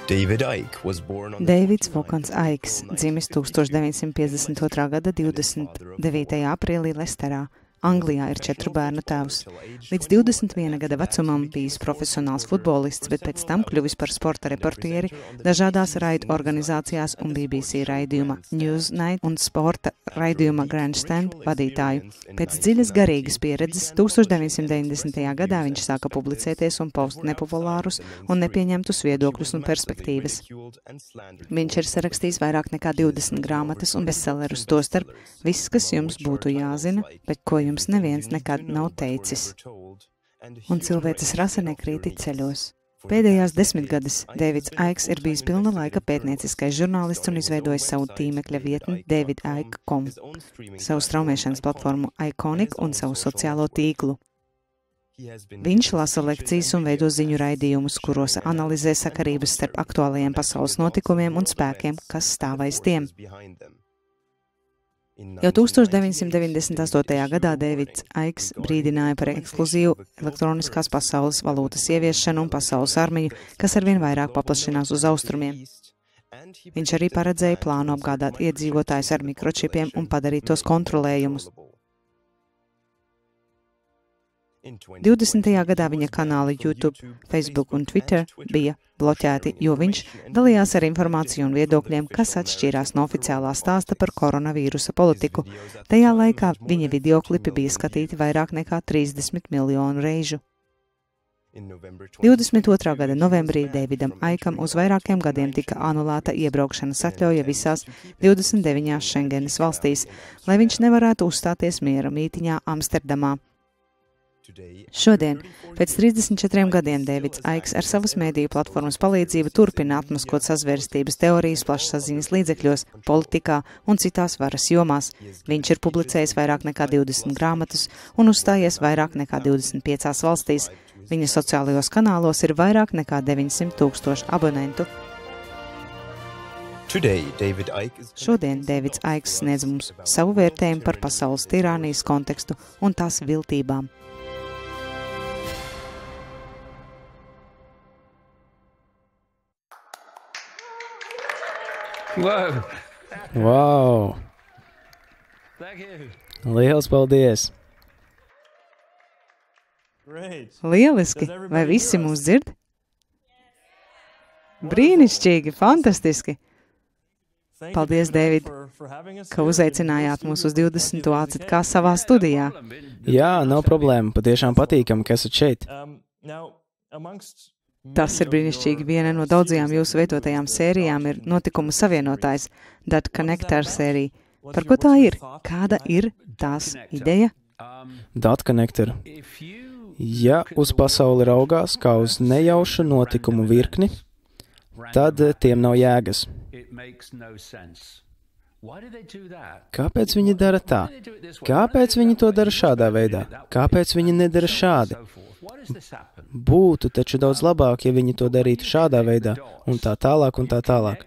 Deivids Vokans Aiks dzimis 1952. gada 29. aprīlī Lesterā. Anglijā ir 4 bērnu tēvs. Līdz 21 gada vecumam bijis profesionāls futbolists, bet pēc tam kļuvis par sporta reportieri dažādās raidu organizācijās un BBC raidījuma Newsnight un sporta raidījuma Grandstand vadītāju. Pēc dziļas garīgas pieredzes 1990. gadā viņš sāka publicēties un paust nepopulārus un nepieņemtus viedokļus un perspektīvas. Viņš ir sarakstījis vairāk nekā 20 grāmatas un bestsellerus, tostarp Viss, kas jums būtu jāzina, bet ko jums neviens nekad nav teicis. Un cilvēces rasa nekrīt ceļos. Pēdējās 10 gadus Deivids Aiks ir bijis pilna laika pētnieciskais žurnālists un izveidojis savu tīmekļa vietni davidaik.com, savu straumēšanas platformu Iconic un savu sociālo tīklu. Viņš lasa lekcijas un veido ziņu raidījumus, kuros analizē sakarības starp aktuālajiem pasaules notikumiem un spēkiem, kas stāv aiz tiem. Jau 1998. gadā Deivids Aiks brīdināja par ekskluzīvu elektroniskās pasaules valūtas ieviešanu un pasaules armiju, kas arvien vairāk paplašinās uz austrumiem. Viņš arī paredzēja plānu apgādāt iedzīvotājus ar mikročipiem un padarīt tos kontrolējumus. 20. gadā viņa kanāli YouTube, Facebook un Twitter bija bloķēti, jo viņš dalījās ar informāciju un viedokļiem, kas atšķīrās no oficiālā stāsta par koronavīrusa politiku. Tajā laikā viņa videoklipi bija skatīti vairāk nekā 30 miljonu reižu. 22. gada novembrī Deividam Aikam uz vairākiem gadiem tika anulēta iebraukšanas atļauja visās 29 Šengenes valstīs, lai viņš nevarētu uzstāties miera mītiņā Amsterdamā. Šodien, pēc 34 gadiem, Deivids Aiks ar savas mēdīju platformas palīdzību turpina atmaskot sazvērstības teorijas plašsaziņas līdzekļos, politikā un citās varas jomās. Viņš ir publicējis vairāk nekā 20 grāmatas un uzstājies vairāk nekā 25 valstīs. Viņa sociālajos kanālos ir vairāk nekā 900 000 abonentu. Šodien Deivids Aiks sniedz mums savu vērtējumu par pasaules tirānijas kontekstu un tās viltībām. Wow! Liels paldies! Lieliski! Vai visi mūs dzird? Brīnišķīgi, fantastiski! Paldies, Deivid, ka uzaicinājāt mūs uz 20. ACK savā studijā. Jā, nav problēma. Patiešām patīkami, ka esat šeit. Tas ir brīnišķīgi. Viena no daudzajām jūsu veidotajām sērijām ir notikumu savienotājs, Dot Connector sērija. Par ko tā ir? Kāda ir tās ideja? Dot Connector. Ja uz pasauli raugās kā uz nejaušu notikumu virkni, tad tiem nav jēgas. Kāpēc viņi dara tā? Kāpēc viņi to dara šādā veidā? Kāpēc viņi nedara šādi? Būtu taču daudz labāk, ja viņi to darītu šādā veidā, un tā tālāk un tā tālāk.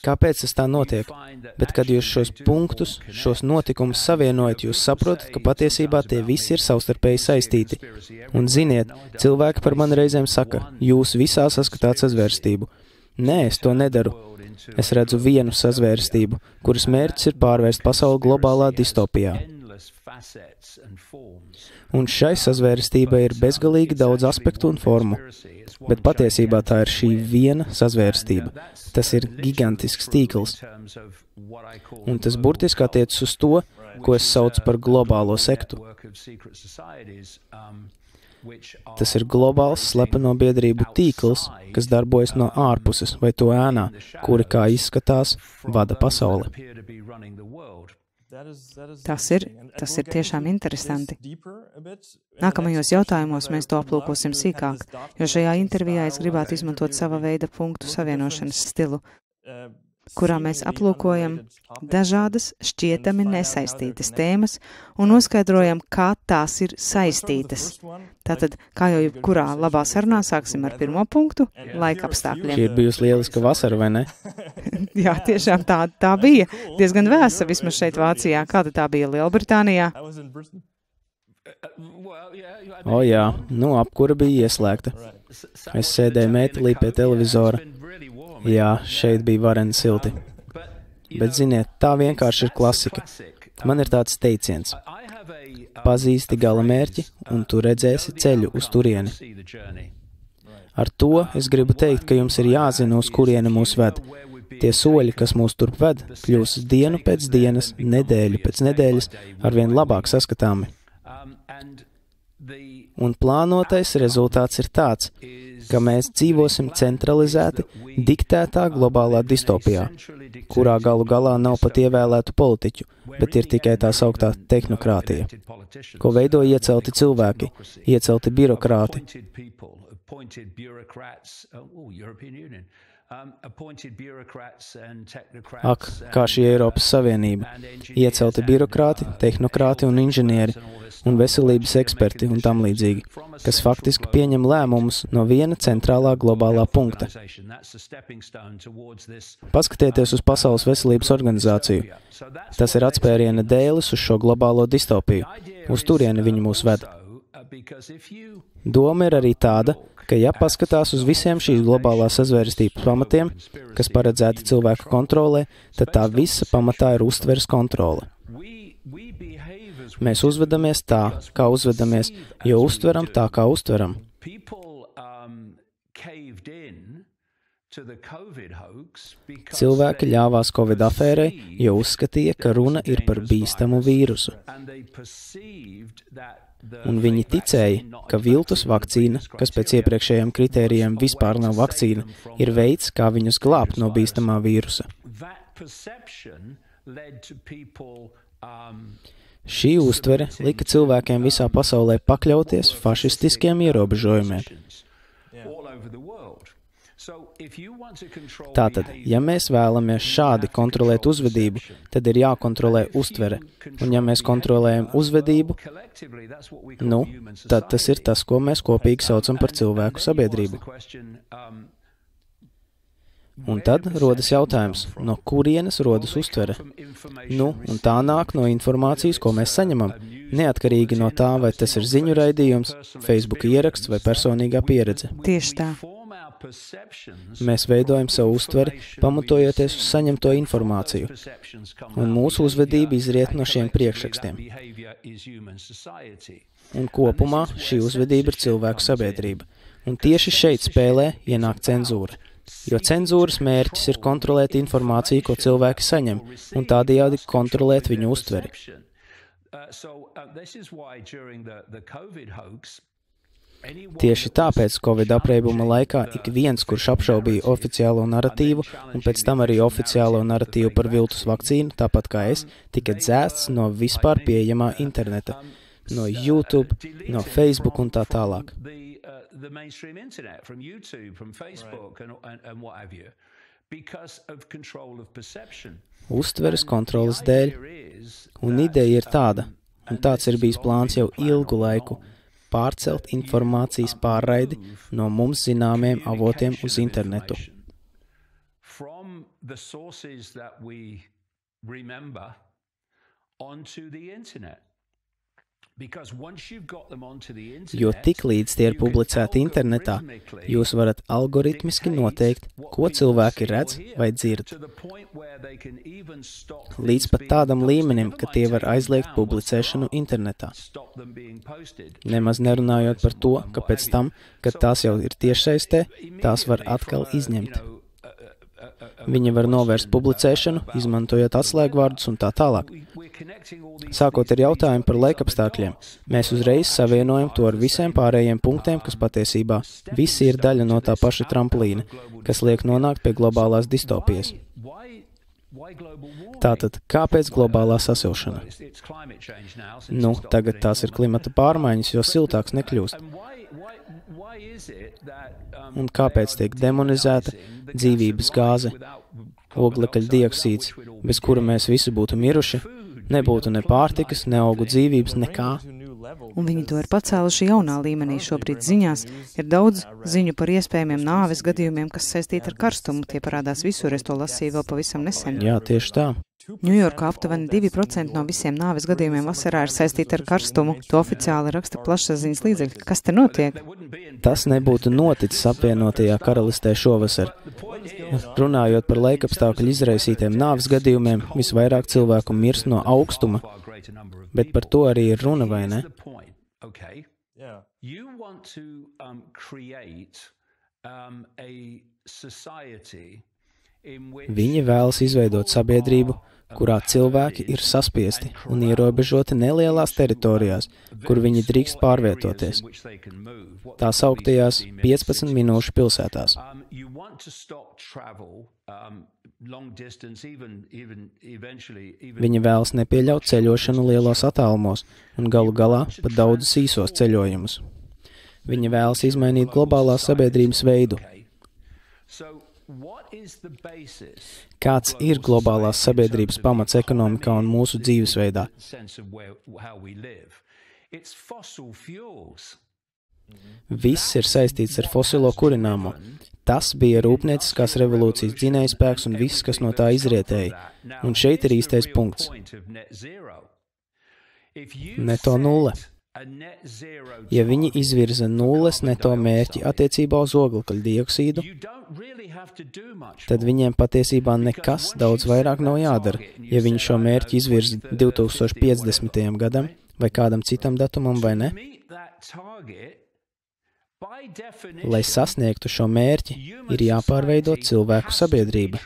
Kāpēc tas tā notiek? Bet, kad jūs šos punktus, šos notikumus savienojat, jūs saprotat, ka patiesībā tie visi ir savstarpēji saistīti. Un ziniet, cilvēki par mani reizēm saka, jūs visā saskatāt sazvērstību. Nē, es to nedaru. Es redzu vienu sazvērstību, kuras mērķis ir pārvērst pasauli globālā distopijā. Un šai sazvērstībai ir bezgalīgi daudz aspektu un formu, bet patiesībā tā ir šī viena sazvērstība. Tas ir gigantisks tīkls, un tas burtiski attiecas uz to, ko es saucu par globālo sektu. Tas ir globāls slepeno biedrību tīkls, kas darbojas no ārpuses vai to ēnā, kuri, kā izskatās, vada pasauli. Tas ir tiešām interesanti. Nākamajos jautājumos mēs to aplūkosim sīkāk, jo šajā intervijā es gribētu izmantot sava veida punktu savienošanas stilu, kurā mēs aplūkojam dažādas šķietami nesaistītas tēmas un noskaidrojam, kā tās ir saistītas. Tātad, kā jau jebkurā labā sarunā, sāksim ar pirmo punktu - laika apstākļiem. Šī ir bijusi lieliska vasara, vai ne? Jā, tiešām tā bija. Diezgan vēsa, vismaz šeit Vācijā. Kāda tā bija Lielbritānijā? Jā, apkura bija ieslēgta. Es sēdēju mētelī pie televizora. Jā, šeit bija vareni silti. Bet, ziniet, tā vienkārši ir klasika. Man ir tāds teiciens. Pazīsti gala mērķi, un tu redzēsi ceļu uz turieni. Ar to es gribu teikt, ka jums ir jāzina, uz kurieni mūs ved. Tie soļi, kas mūs turp ved, kļūs dienu pēc dienas, nedēļu pēc nedēļas, arvien labāk saskatāmi. Un plānotais rezultāts ir tāds, ka mēs dzīvosim centralizēti, diktētā globālā distopijā, kurā galu galā nav pat ievēlētu politiķu, bet ir tikai tā sauktā tehnokrātija, ko veido iecelti cilvēki, iecelti birokrāti. Ak, kā šī Eiropas Savienība, iecelti birokrāti, tehnokrāti un inženieri, un veselības eksperti un tam līdzīgi, kas faktiski pieņem lēmumus no viena centrālā globālā punkta. Paskatieties uz Pasaules veselības organizāciju. Tas ir atspēriena dēlis uz šo globālo distopiju. Uz turieni viņi mūs ved. Doma ir arī tāda, ka ja paskatās uz visiem šīs globālās sazvērstības pamatiem, kas paredzēti cilvēku kontrolē, tad tā visa pamatā ir uztveres kontrole. Mēs uzvedamies tā, kā uzvedamies, jo uztveram tā, kā uztveram. Cilvēki ļāvās Covid afērai, jo uzskatīja, ka runa ir par bīstamu vīrusu. Un viņi ticēja, ka viltus vakcīna, kas pēc iepriekšējiem kritērijiem vispār nav vakcīna, ir veids, kā viņus glābt no bīstamā vīrusa. Šī uztvere lika cilvēkiem visā pasaulē pakļauties fašistiskiem ierobežojumiem. Tātad, ja mēs vēlamies šādi kontrolēt uzvedību, tad ir jākontrolē uztvere. Un ja mēs kontrolējam uzvedību, tad tas ir tas, ko mēs kopīgi saucam par cilvēku sabiedrību. Un tad rodas jautājums, no kurienes rodas uztvere? Un tā nāk no informācijas, ko mēs saņemam, neatkarīgi no tā, vai tas ir ziņu raidījums, Facebook ieraksts vai personīgā pieredze. Tieši tā. Mēs veidojam savu uztveri, pamatojoties uz saņemto informāciju, un mūsu uzvedība izriet no šiem priekšrakstiem. Un kopumā šī uzvedība ir cilvēku sabiedrība, un tieši šeit spēlē ienāk cenzūra, jo cenzūras mērķis ir kontrolēt informāciju, ko cilvēki saņem, un tādējādi kontrolēt viņu uztveri. Tieši tāpēc Covid apreibuma laikā ik viens, kurš apšaubīja oficiālo naratīvu un pēc tam arī oficiālo naratīvu par viltus vakcīnu, tāpat kā es, tika dzēsts no vispār pieejamā interneta, no YouTube, no Facebook un tā tālāk. Uztveres kontroles dēļ, un ideja ir tāda, un tāds ir bijis plāns jau ilgu laiku, pārcelt informācijas pārraidi no mums zināmiem avotiem uz internetu. Jo tiklīdz tie ir publicēti internetā, jūs varat algoritmiski noteikt, ko cilvēki redz vai dzird. Līdz pat tādam līmenim, ka tie var aizliegt publicēšanu internetā. Nemaz nerunājot par to, ka pēc tam, kad tās jau ir tiešsaistē, tās var atkal izņemt. Viņi var novērst publicēšanu, izmantojot atslēgvārdus un tā tālāk. Sākot ar jautājumu par laikapstākļiem, mēs uzreiz savienojam to ar visiem pārējiem punktiem, kas patiesībā visi ir daļa no tā paša tramplīna, kas liek nonākt pie globālās distopijas. Tātad, kāpēc globālā sasilšana? Tagad tās ir klimata pārmaiņas, jo siltāks nekļūst. Un kāpēc tiek demonizēta dzīvības gāze, oglekļa dioksīds, bez kura mēs visi būtu miruši, nebūtu ne pārtikas, ne augu dzīvības, nekā? Un viņi to ir pacēluši jaunā līmenī. Šobrīd ziņās ir daudz ziņu par iespējamiem nāves gadījumiem, kas saistīti ar karstumu. Tie parādās visur, es to lasīju vēl pavisam nesen. Jā, tieši tā. Ņujorkā aptuveni 2% no visiem nāves gadījumiem vasarā ir saistīti ar karstumu. To oficiāli raksta plašsaziņas līdzekļi. Kas te notiek? Tas nebūtu noticis apvienotajā karalistē šovasar, Runājot par laikapstākļu izraisītiem nāves gadījumiem, visvairāk cilvēku mirst no augstuma, bet par to arī ir runa, vai ne? Viņi vēlas izveidot sabiedrību, kurā cilvēki ir saspiesti un ierobežoti nelielās teritorijās, kur viņi drīkst pārvietoties. Tā sauktajās 15 minūšu pilsētās. Viņi vēlas nepieļaut ceļošanu lielos attālumos un galu galā pat daudzus īsos ceļojumus. Viņi vēlas izmainīt globālās sabiedrības veidu. Kāds ir globālās sabiedrības pamats ekonomikā un mūsu dzīvesveidā? Viss ir saistīts ar fosilo kurināmo. Tas bija rūpnieciskās revolūcijas dzinējspēks un viss, kas no tā izrietēja. Un šeit ir īstais punkts. Neto nulle. Ja viņi izvirza nulles neto mērķi attiecībā uz oglekļa dioksīdu, tad viņiem patiesībā nekas daudz vairāk nav jādara, ja viņi šo mērķi izvirza 2050. gadam vai kādam citam datumam, vai ne? Lai sasniegtu šo mērķi, ir jāpārveido cilvēku sabiedrība.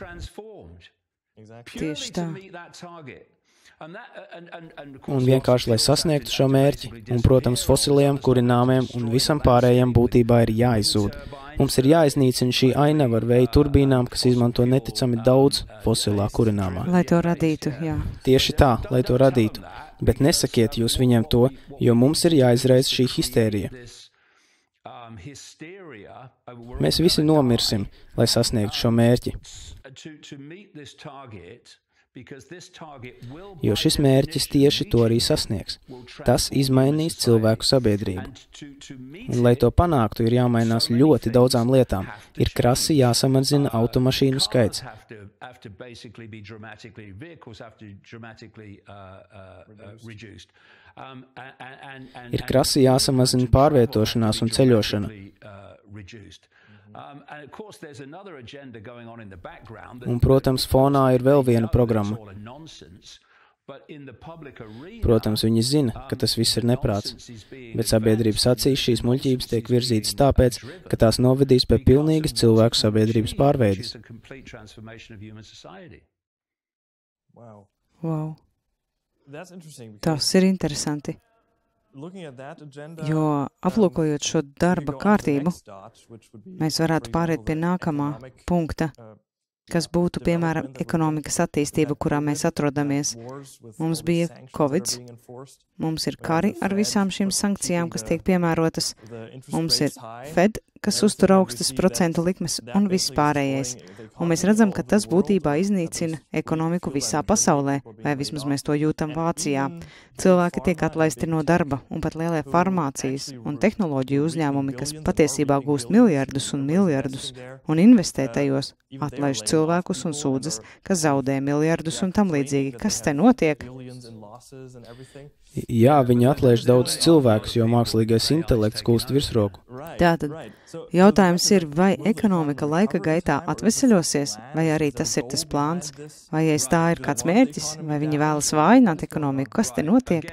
Tieši tā. Un vienkārši, lai sasniegtu šo mērķi, un, protams, fosiliem kurināmiem un visam pārējiem būtībā ir jāizzūd. Mums ir jāiznīcina šī ainava ar vēja turbīnām, kas izmanto neticami daudz fosilā kurināmā. Lai to radītu, jā. Tieši tā, lai to radītu. Bet nesakiet jūs viņiem to, jo mums ir jāizraisa šī histērija. Mēs visi nomirsim, lai sasniegtu šo mērķi. Jo šis mērķis tieši to arī sasniegs. Tas izmainīs cilvēku sabiedrību. Un, lai to panāktu, ir jāmainās ļoti daudzām lietām. Ir krasi jāsamazina automašīnu skaits. Ir krasi jāsamazina pārvietošanās un ceļošana. Un, protams, fonā ir vēl viena programma. Protams, viņi zina, ka tas viss ir neprāts, bet sabiedrības acīs šīs muļķības tiek virzītas tāpēc, ka tās novedīs pie pilnīgas cilvēku sabiedrības pārveides. Wow. Tas ir interesanti. Jo, aplūkojot šo darba kārtību, mēs varētu pāriet pie nākamā punkta, kas būtu, piemēram, ekonomikas attīstība, kurā mēs atrodamies. Mums bija Covid, mums ir kari ar visām šīm sankcijām, kas tiek piemērotas, mums ir Fed, kas uztur augstas procentu likmes un viss pārējais. Un mēs redzam, ka tas būtībā iznīcina ekonomiku visā pasaulē, vai vismaz mēs to jūtam Vācijā. Cilvēki tiek atlaisti no darba, un pat lielie farmācijas un tehnoloģiju uzņēmumi, kas patiesībā gūst miljardus un miljardus un investē tajos, atlaiž cilvēkus un sūdzas, ka zaudē miljardus un tam līdzīgi. Kas te notiek? Jā, viņi atlaiž daudz cilvēkus, jo mākslīgais intelekts gūst virsroku. Tātad, jautājums ir, vai ekonomika laika gaitā atveseļosies, vai arī tas ir tas plāns, vai aiz tā ir kāds mērķis, vai viņi vēlas vājināt ekonomiku, kas te notiek?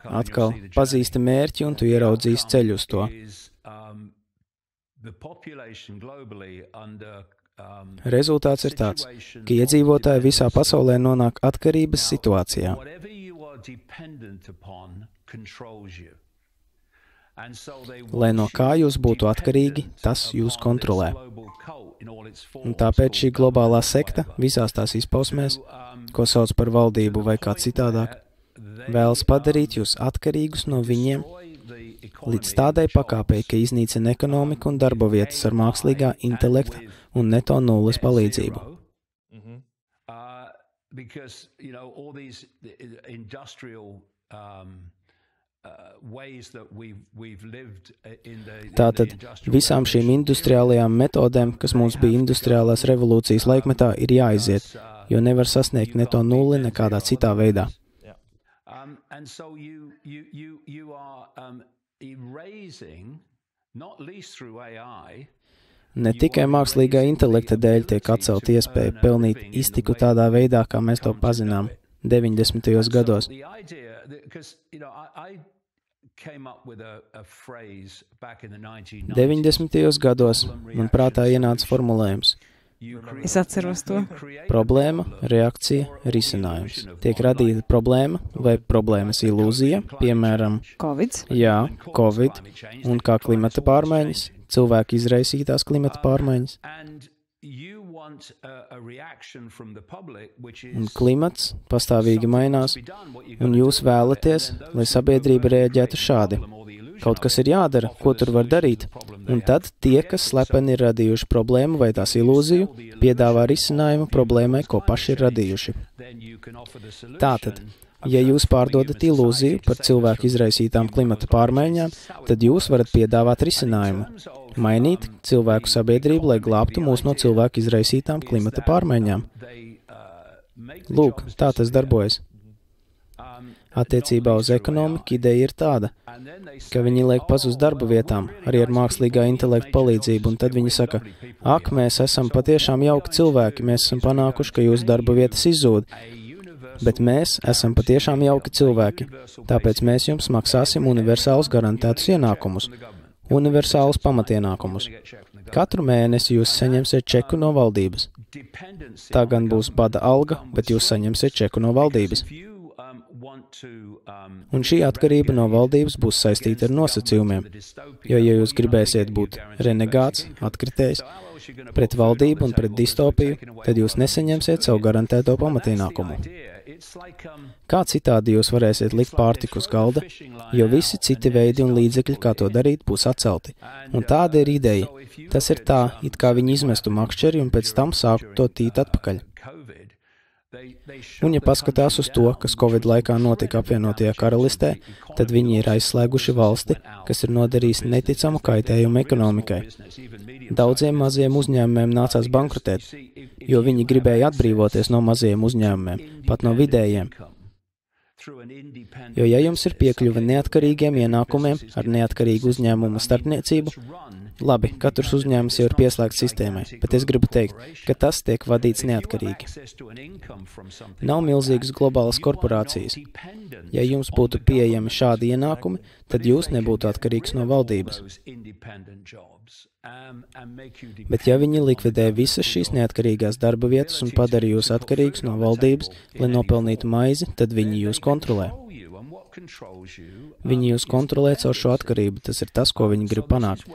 Atkal, pazīsti mērķi un tu ieraudzīsi ceļu uz to. Rezultāts ir tāds, ka iedzīvotāji visā pasaulē nonāk atkarības situācijā. Lai no kā jūs būtu atkarīgi, tas jūs kontrolē. Un tāpēc šī globālā sekta visās tās izpausmēs, ko sauc par valdību vai kā citādāk, vēlas padarīt jūs atkarīgus no viņiem līdz tādai pakāpei, ka iznīcina ekonomiku un darba vietas ar mākslīgā intelekta un neto nulles palīdzību. Tātad visām šīm industriālajām metodēm, kas mums bija industriālās revolūcijas laikmetā, ir jāiziet, jo nevar sasniegt neto nulli nekādā citā veidā. Ne tikai mākslīgā intelekta dēļ tiek atcelt iespēja pelnīt iztiku tādā veidā, kā mēs to pazinām 90. gados. 90. gados man prātā ienāca formulējums. Es atceros to. Problēma, reakcija, risinājums. Tiek radīta problēma vai problēmas ilūzija, piemēram, Covid. Jā, Covid, un kā klimata pārmaiņas, cilvēku izraisītās klimata pārmaiņas. Un klimats pastāvīgi mainās, un jūs vēlaties, lai sabiedrība rēģētu šādi. Kaut kas ir jādara, ko tur var darīt, un tad tie, kas slepeni ir radījuši problēmu vai tās ilūziju, piedāvā risinājumu problēmai, ko paši ir radījuši. Tātad, ja jūs pārdodat ilūziju par cilvēku izraisītām klimata pārmaiņām, tad jūs varat piedāvāt risinājumu. Mainīt cilvēku sabiedrību, lai glābtu mūs no cilvēku izraisītām klimata pārmaiņām. Lūk, tā tas darbojas. Attiecībā uz ekonomiku ideja ir tāda, ka viņi liek pazust darba vietām, arī ar mākslīgā intelekta palīdzību, un tad viņi saka, ak, mēs esam patiešām jauki cilvēki, mēs esam panākuši, ka jūsu darba vietas izzūd, bet mēs esam patiešām jauki cilvēki, tāpēc mēs jums maksāsim universālus garantētus ienākumus, universālus pamatienākumus. Katru mēnesi jūs saņemsiet čeku no valdības. Tā gan būs bada alga, bet jūs saņemsiet čeku no valdības. Un šī atkarība no valdības būs saistīta ar nosacījumiem, jo, ja jūs gribēsiet būt renegāts, atkritējs, pret valdību un pret distopiju, tad jūs nesaņemsiet savu garantēto pamatienākumu. Kā citādi jūs varēsiet likt pārtiku uz galda, jo visi citi veidi un līdzekļi, kā to darīt, būs atcelti. Un tāda ir ideja. Tas ir tā, it kā viņi izmestu makšķeri un pēc tam sāktu to tīt atpakaļ. Un ja paskatās uz to, kas Covid laikā notika apvienotajā karalistē, tad viņi ir aizslēguši valsti, kas ir nodarījis neticamu kaitējumu ekonomikai. Daudziem maziem uzņēmumiem nācās bankrotēt, jo viņi gribēja atbrīvoties no mazajiem uzņēmumiem, pat no vidējiem. Jo ja jums ir piekļuve neatkarīgiem ienākumiem ar neatkarīgu uzņēmumu starpniecību, labi, katrs uzņēmums jau ir pieslēgts sistēmai, bet es gribu teikt, ka tas tiek vadīts neatkarīgi. Nav milzīgas globālas korporācijas. Ja jums būtu pieejami šādi ienākumi, tad jūs nebūtu atkarīgs no valdības. Bet ja viņi likvidē visas šīs neatkarīgās darba vietas un padara jūs atkarīgus no valdības, lai nopelnītu maizi, tad viņi jūs kontrolē. Viņi jūs kontrolē caur šo atkarību, tas ir tas, ko viņi grib panākt.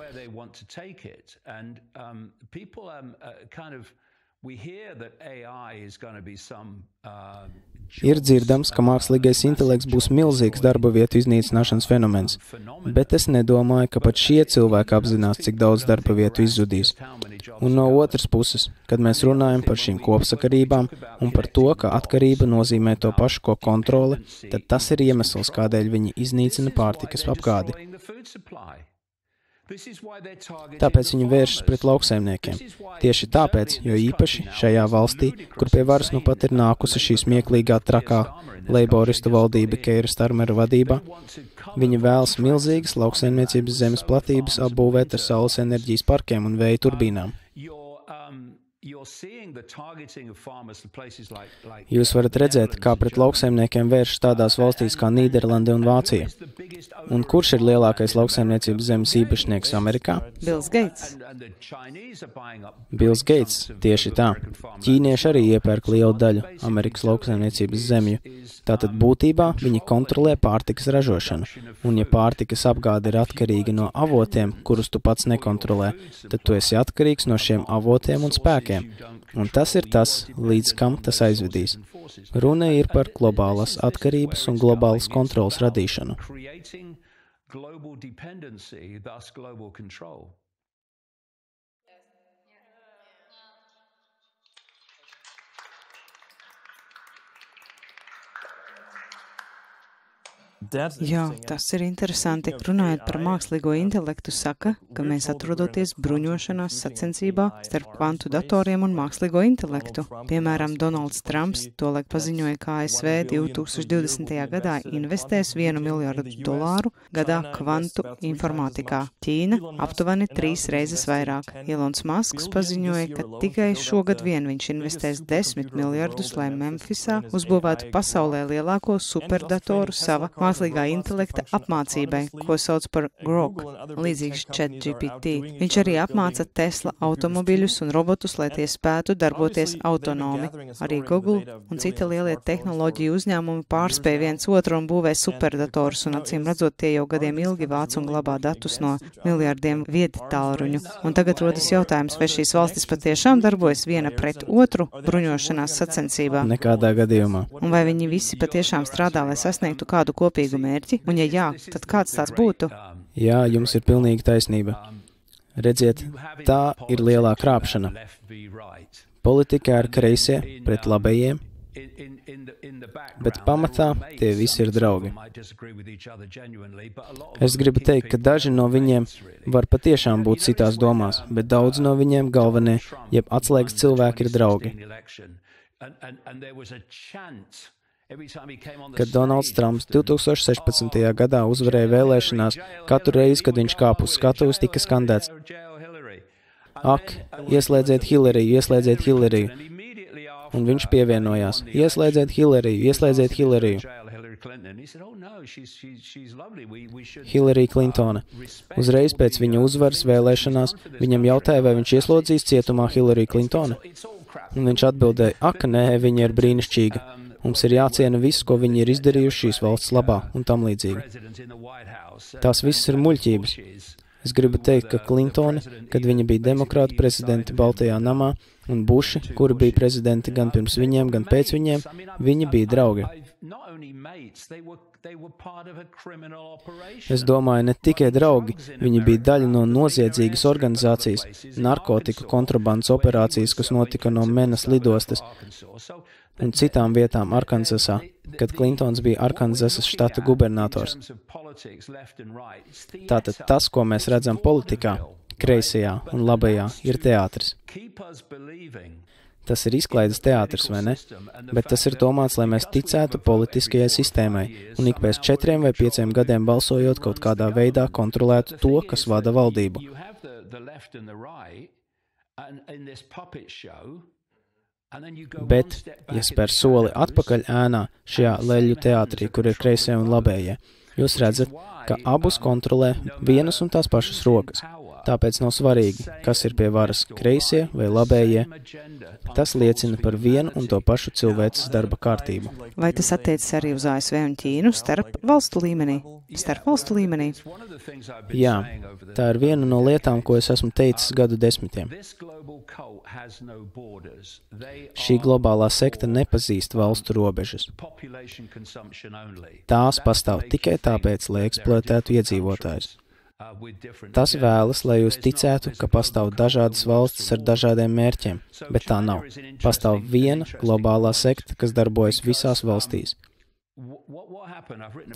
Ir dzirdams, ka mākslīgais intelekts būs milzīgs darba vietu iznīcināšanas fenomens, bet es nedomāju, ka pat šie cilvēki apzinās, cik daudz darba vietu izzudīs. Un no otras puses, kad mēs runājam par šīm kopsakarībām un par to, ka atkarība nozīmē to pašu, ko kontrole, tad tas ir iemesls, kādēļ viņi iznīcina pārtikas apgādi. Tāpēc viņi vēršas pret lauksaimniekiem. Tieši tāpēc, jo īpaši šajā valstī, kur pie varas nu pat ir nākusi šī smieklīgā trakā leiboristu valdība Keira Starmera vadībā, viņi vēlas milzīgas lauksaimniecības zemes platības apbūvēt ar saules enerģijas parkiem un vēja turbīnām. Jūs varat redzēt, kā pret lauksaimniekiem vēršas tādās valstīs kā Nīderlande un Vācija. Un kurš ir lielākais lauksaimniecības zemes īpašnieks Amerikā? Bills Gates. Bills Gates, tieši tā. Ķīnieši arī iepērk lielu daļu Amerikas lauksaimniecības zemju. Tātad būtībā viņi kontrolē pārtikas ražošanu. Un ja pārtikas apgāde ir atkarīga no avotiem, kurus tu pats nekontrolē, tad tu esi atkarīgs no šiem avotiem un spēkiem. Un tas ir tas, līdz kam tas aizvedīs. Runa ir par globālas atkarības un globālas kontrolas radīšanu. Jā, tas ir interesanti. Runājot par mākslīgo intelektu, saka, ka mēs atrodoties bruņošanās sacensībā starp kvantu datoriem un mākslīgo intelektu. Piemēram, Donalds Trumps tolaik paziņoja, ka ASV 2020. gadā investēs $1 miljardu gadā kvantu informātikā. Ķīna aptuveni 3 reizes vairāk. Elons Musks paziņoja, ka tikai šogad vien viņš investēs $10 miljardus, lai Memphisā uzbūvētu pasaulē lielāko superdatoru sava mākslīgā intelekta apmācībai, ko sauc par Grok, līdzīgs ChatGPT. Viņš arī apmāca Tesla automobiļus un robotus, lai tie spētu darboties autonomi. Arī Google un citi lielie tehnoloģiju uzņēmumi pārspēja viens otru un būvē superdatorus, un acīm redzot, tie jau gadiem ilgi vāc un glabā datus no miljardiem viedi tālruņu. Un tagad rodas jautājums, vai šīs valstis patiešām darbojas viena pret otru bruņošanās sacensībā? Nekādā gadījumā. Un vai viņi visi patiešām strādā, lai sasniegtu kādu kopīgu mērķi? Un ja jā, tad kāds tās būtu? Jā, jums ir pilnīgi taisnība. Redziet, tā ir lielā krāpšana. Politikā ir kreisie pret labējiem, bet pamatā tie visi ir draugi. Es gribu teikt, ka daži no viņiem var patiešām būt citās domās, bet daudz no viņiem galvenie, jeb atslēgas cilvēki ir draugi. Kad Donalds Trumps 2016. gadā uzvarēja vēlēšanās, katru reizi, kad viņš kāpa uz skatuves, tika skandēts: ak, ieslēdziet Hillariju, ieslēdziet Hillariju. Un viņš pievienojās: ieslēdziet Hillariju, ieslēdziet Hillariju. Hillary Clintone. Uzreiz pēc viņa uzvaras vēlēšanās viņam jautāja, vai viņš ieslodzīs cietumā Hillary Clintone. Un viņš atbildēja: ak, nē, viņa ir brīnišķīga. Mums ir jāciena viss, ko viņi ir izdarījuši šīs valsts labā un tam līdzīgi. Tās viss ir muļķības. Es gribu teikt, ka Clintone, kad viņa bija demokrāta prezidenti Baltajā namā, un Buši, kuri bija prezidenti gan pirms viņiem, gan pēc viņiem, viņi bija draugi. Es domāju, ne tikai draugi, viņi bija daļa no noziedzīgas organizācijas, narkotiku kontrabandas operācijas, kas notika no Menas lidostas un citām vietām Arkansasā, kad Clintons bija Arkansasas štata gubernators. Tātad tas, ko mēs redzam politikā, kreisajā un labajā, ir teātris. Tas ir izklaides teātris, vai ne? Bet tas ir domāts, lai mēs ticētu politiskajai sistēmai un ik pēc 4 vai 5 gadiem balsojot kaut kādā veidā kontrolētu to, kas vada valdību. Bet, ja spēr soli atpakaļ ēnā šajā leļu teātrī, kur ir kreisie un labējie, jūs redzat, ka abus kontrolē vienas un tās pašas rokas. Tāpēc nav svarīgi, kas ir pie varas, kreisie vai labējie. Tas liecina par vienu un to pašu cilvēces darba kārtību. Vai tas attiecas arī uz ASV un Ķīnu starp valstu līmenī? Jā, tā ir viena no lietām, ko es esmu teicis gadu desmitiem. Šī globālā sekta nepazīst valstu robežas. Tās pastāv tikai tāpēc, lai eksploatētu iedzīvotājus. Tas vēlas, lai jūs ticētu, ka pastāv dažādas valstis ar dažādiem mērķiem, bet tā nav. Pastāv viena globālā sekta, kas darbojas visās valstīs.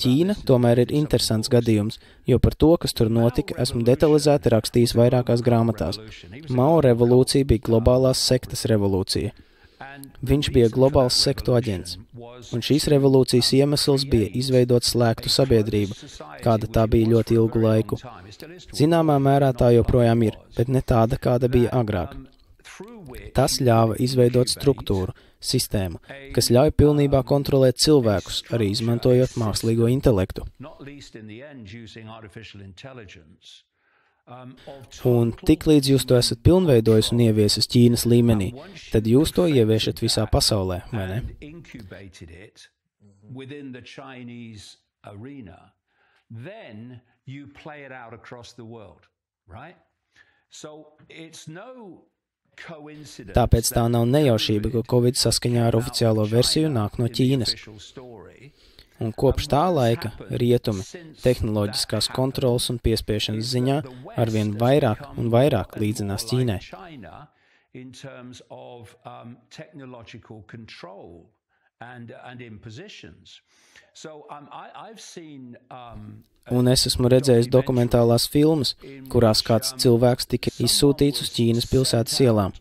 Ķīna tomēr ir interesants gadījums, jo par to, kas tur notika, esmu detalizēti rakstījis vairākās grāmatās. Mao revolūcija bija globālās sektas revolūcija. Viņš bija globāls sektu aģents, un šīs revolūcijas iemesls bija izveidot slēgtu sabiedrību, kāda tā bija ļoti ilgu laiku. Zināmā mērā tā joprojām ir, bet ne tāda, kāda bija agrāk. Tas ļāva izveidot struktūru, sistēmu, kas ļauj pilnībā kontrolēt cilvēkus, arī izmantojot mākslīgo intelektu. Un tiklīdz jūs to esat pilnveidojis un ieviesis Ķīnas līmenī, tad jūs to ieviešat visā pasaulē, vai ne? Tāpēc tā nav nejaušība, ka Covid saskaņā ar oficiālo versiju nāk no Ķīnas. Un kopš tā laika rietumi tehnoloģiskās kontrolas un piespiešanas ziņā arvien vairāk un vairāk līdzinās Ķīnai. Un es esmu redzējis dokumentālās filmas, kurās kāds cilvēks tika izsūtīts uz Ķīnas pilsētas ielām.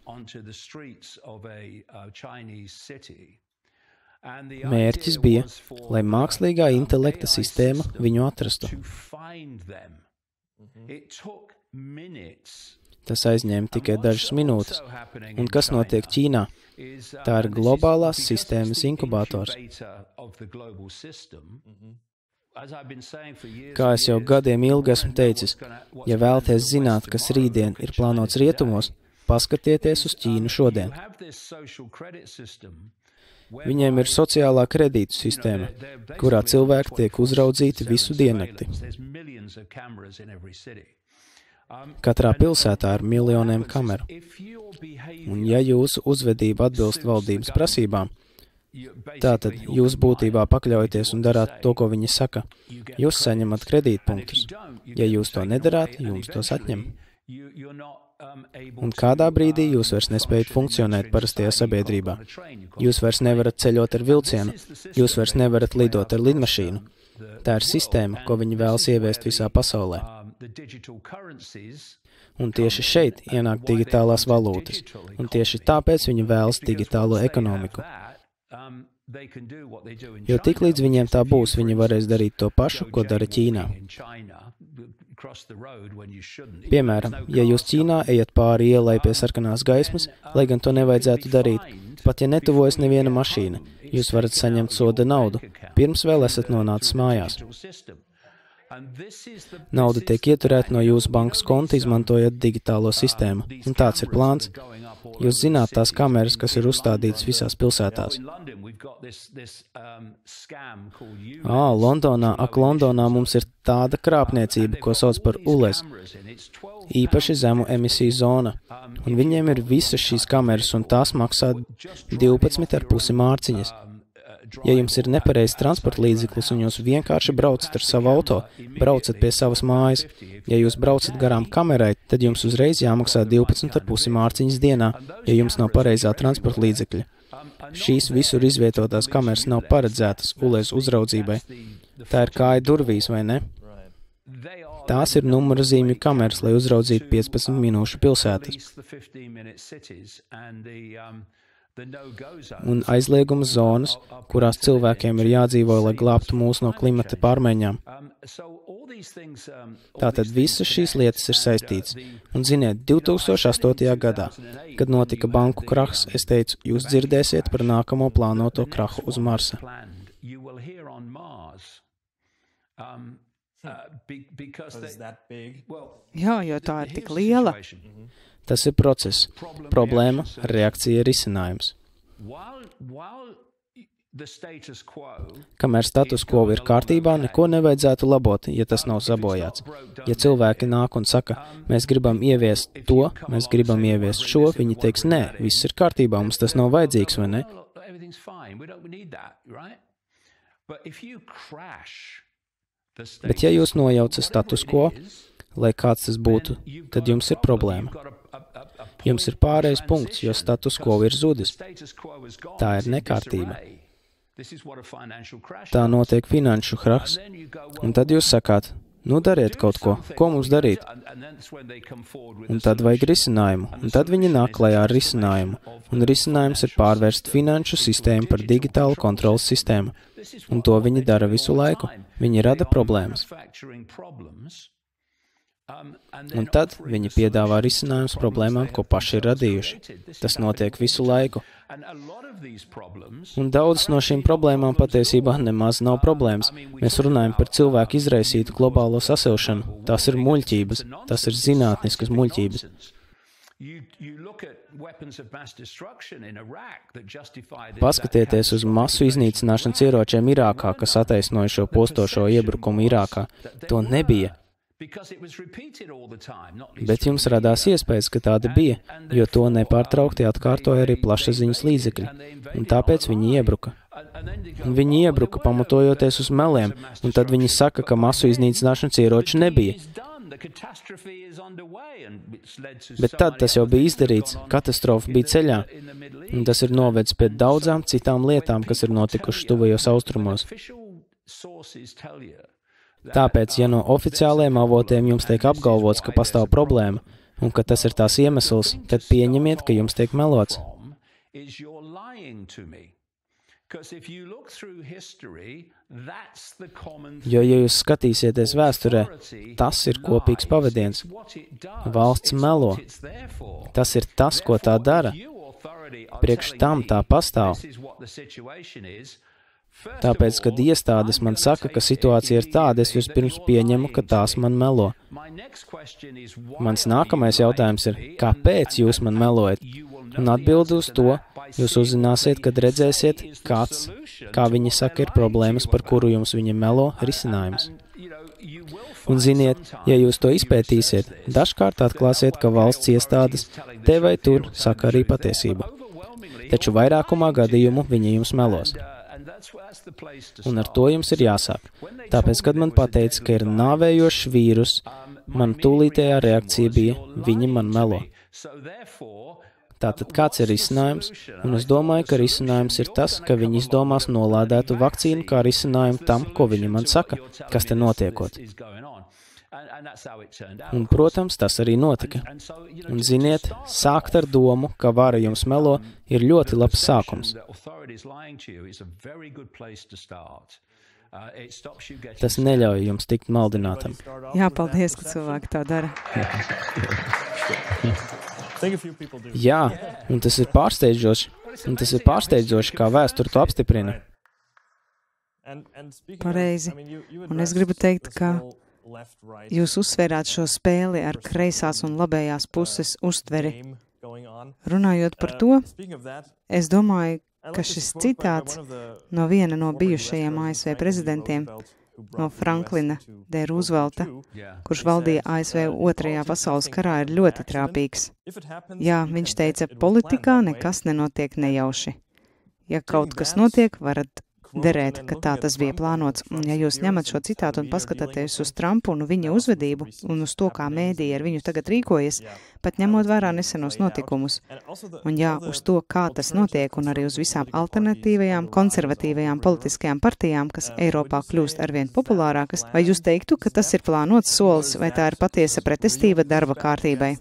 Mērķis bija, lai mākslīgā intelekta sistēma viņu atrastu. Tas aizņēma tikai dažas minūtes. Un kas notiek Ķīnā? Tā ir globālās sistēmas inkubators. Kā es jau gadiem ilgi esmu teicis, ja vēlaties zināt, kas rītdien ir plānots rietumos, paskatieties uz Ķīnu šodien. Viņiem ir sociālā kredītu sistēma, kurā cilvēki tiek uzraudzīti visu diennakti. Katrā pilsētā ir miljoniem kameru. Un ja jūsu uzvedība atbilst valdības prasībām, tātad jūs būtībā pakļaujaties un darāt to, ko viņi saka, jūs saņemat kredītpunktus. Ja jūs to nedarāt, jums tos atņem. Un kādā brīdī jūs vairs nespējat funkcionēt parastajā sabiedrībā. Jūs vairs nevarat ceļot ar vilcienu, jūs vairs nevarat lidot ar lidmašīnu. Tā ir sistēma, ko viņi vēlas ieviest visā pasaulē. Un tieši šeit ienāk digitālās valūtas, un tieši tāpēc viņi vēlas digitālo ekonomiku. Jo tiklīdz viņiem tā būs, viņi varēs darīt to pašu, ko dara Ķīnā. Piemēram, ja jūs Ķīnā ejat pāri ielai pie sarkanās gaismas, lai gan to nevajadzētu darīt, pat ja netuvojas neviena mašīna, jūs varat saņemt soda naudu, pirms vēl esat nonācis mājās. Nauda tiek ieturēta no jūsu bankas konta, izmantojot digitālo sistēmu, un tāds ir plāns. Jūs zināt tās kameras, kas ir uzstādītas visās pilsētās. Londonā mums ir tāda krāpniecība, ko sauc par ULEZ, īpaši zemu emisiju zona, un viņiem ir visas šīs kameras, un tās maksā 12,5 mārciņas. Ja jums ir nepareizs transporta līdzeklis un jūs vienkārši braucat ar savu auto, braucat pie savas mājas, ja jūs braucat garām kamerai, tad jums uzreiz jāmaksā 12,5 mārciņas dienā, ja jums nav pareizā transporta līdzekļa. Šīs visur izvietotās kameras nav paredzētas ULEZ uzraudzībai. Tā ir kāja durvīs, vai ne? Tās ir numura zīmju kameras, lai uzraudzītu 15 minūšu pilsētas. Un aizlieguma zonas, kurās cilvēkiem ir jādzīvo, lai glābtu mūs no klimata pārmaiņām. Tātad visas šīs lietas ir saistītas. Un ziniet, 2008. gadā, kad notika banku krahs, es teicu, jūs dzirdēsiet par nākamo plānoto krahu uz Marsa. Jā, jo tā ir tik liela. Tas ir process, problēma, reakcija, risinājums. Kamēr status quo ir kārtībā, neko nevajadzētu labot, ja tas nav sabojāts. Ja cilvēki nāk un saka, mēs gribam ieviest to, mēs gribam ieviest šo, viņi teiks, nē, viss ir kārtībā, mums tas nav vajadzīgs, vai ne? Bet ja jūs nojaucat status quo, lai kāds tas būtu, tad jums ir problēma. Jums ir pārējais punkts, jo status quo ir zudis. Tā ir nekārtība. Tā notiek finanšu krahs. Un tad jūs sakāt, nu dariet kaut ko mums darīt? Un tad vajag risinājumu. Un tad viņi nāk klajā ar risinājumu. Un risinājums ir pārvērst finanšu sistēmu par digitālu kontrolas sistēmu. Un to viņi dara visu laiku. Viņi rada problēmas. Un tad viņi piedāvā risinājums problēmām, ko paši ir radījuši. Tas notiek visu laiku. Un daudzas no šīm problēmām patiesībā nemaz nav problēmas. Mēs runājam par cilvēku izraisītu globālo sasilšanu. Tās ir muļķības, tas ir zinātniskas muļķības. Paskatieties uz masu iznīcināšanas ieročiem Irākā, kas attaisnoja šo postošo iebrukumu Irākā. To nebija. Bet jums radās iespējas, ka tāda bija, jo to nepārtraukti atkārtoja arī plašsaziņas līdzekļi, un tāpēc viņi iebruka. Un viņi iebruka, pamatojoties uz meliem, un tad viņi saka, ka masu iznīcināšanas ieroči nebija. Bet tad tas jau bija izdarīts, katastrofa bija ceļā, un tas ir novedis pie daudzām citām lietām, kas ir notikušas tuvajos austrumos. Tāpēc, ja no oficiāliem avotiem jums tiek apgalvots, ka pastāv problēma, un ka tas ir tās iemesls, tad pieņemiet, ka jums tiek melots. Jo, ja jūs skatīsieties vēsturē, tas ir kopīgs pavadiens. Valsts melo. Tas ir tas, ko tā dara. Priekš tam tā pastāv. Tāpēc, kad iestādes man saka, ka situācija ir tāda, es vispirms pieņemu, ka tās man melo. Mans nākamais jautājums ir, kāpēc jūs man melojat? Un atbildi uz to jūs uzzināsiet, kad redzēsiet, kā viņi saka, ir problēmas, par kuru jums viņi melo, risinājums. Un ziniet, ja jūs to izpētīsiet, dažkārt atklāsiet, ka valsts iestādes te vai tur saka arī patiesību. Taču vairākumā gadījumu viņi jums melos. Un ar to jums ir jāsāk. Tāpēc, kad man pateica, ka ir nāvējošs vīrus, man tūlītējā reakcija bija, viņi man melo. Tātad kāds ir risinājums? Un es domāju, ka risinājums ir tas, ka viņi izdomās nolādētu vakcīnu kā risinājumu tam, ko viņi man saka, kas te notiekot. Un, protams, tas arī notika. Un, ziniet, sākt ar domu, ka vara jums melo, ir ļoti labs sākums. Tas neļauj jums tikt maldinātam. Jā, paldies, ka cilvēki tā dara. Jā, un tas ir pārsteidzoši. Un tas ir pārsteidzoši, kā vēsture to apstiprina. Pareizi. Un es gribu teikt, ka jūs uzsvērāt šo spēli ar kreisās un labējās puses uztveri. Runājot par to, es domāju, ka šis citāts no viena no bijušajiem ASV prezidentiem, no Franklina D. Roosevelta, kurš valdīja ASV Otrajā pasaules karā, ir ļoti trāpīgs. Jā, viņš teica, politikā nekas nenotiek nejauši. Ja kaut kas notiek, varat derēt, ka tā tas bija plānots. Un ja jūs ņemat šo citātu un paskatāties uz Trumpu un viņa uzvedību un uz to, kā mēdīja ar viņu tagad rīkojas, pat ņemot vērā nesenos notikumus. Un jā, uz to, kā tas notiek un arī uz visām alternatīvajām, konservatīvajām politiskajām partijām, kas Eiropā kļūst arvien populārākas, vai jūs teiktu, ka tas ir plānots solis vai tā ir patiesa pretestība darba kārtībai?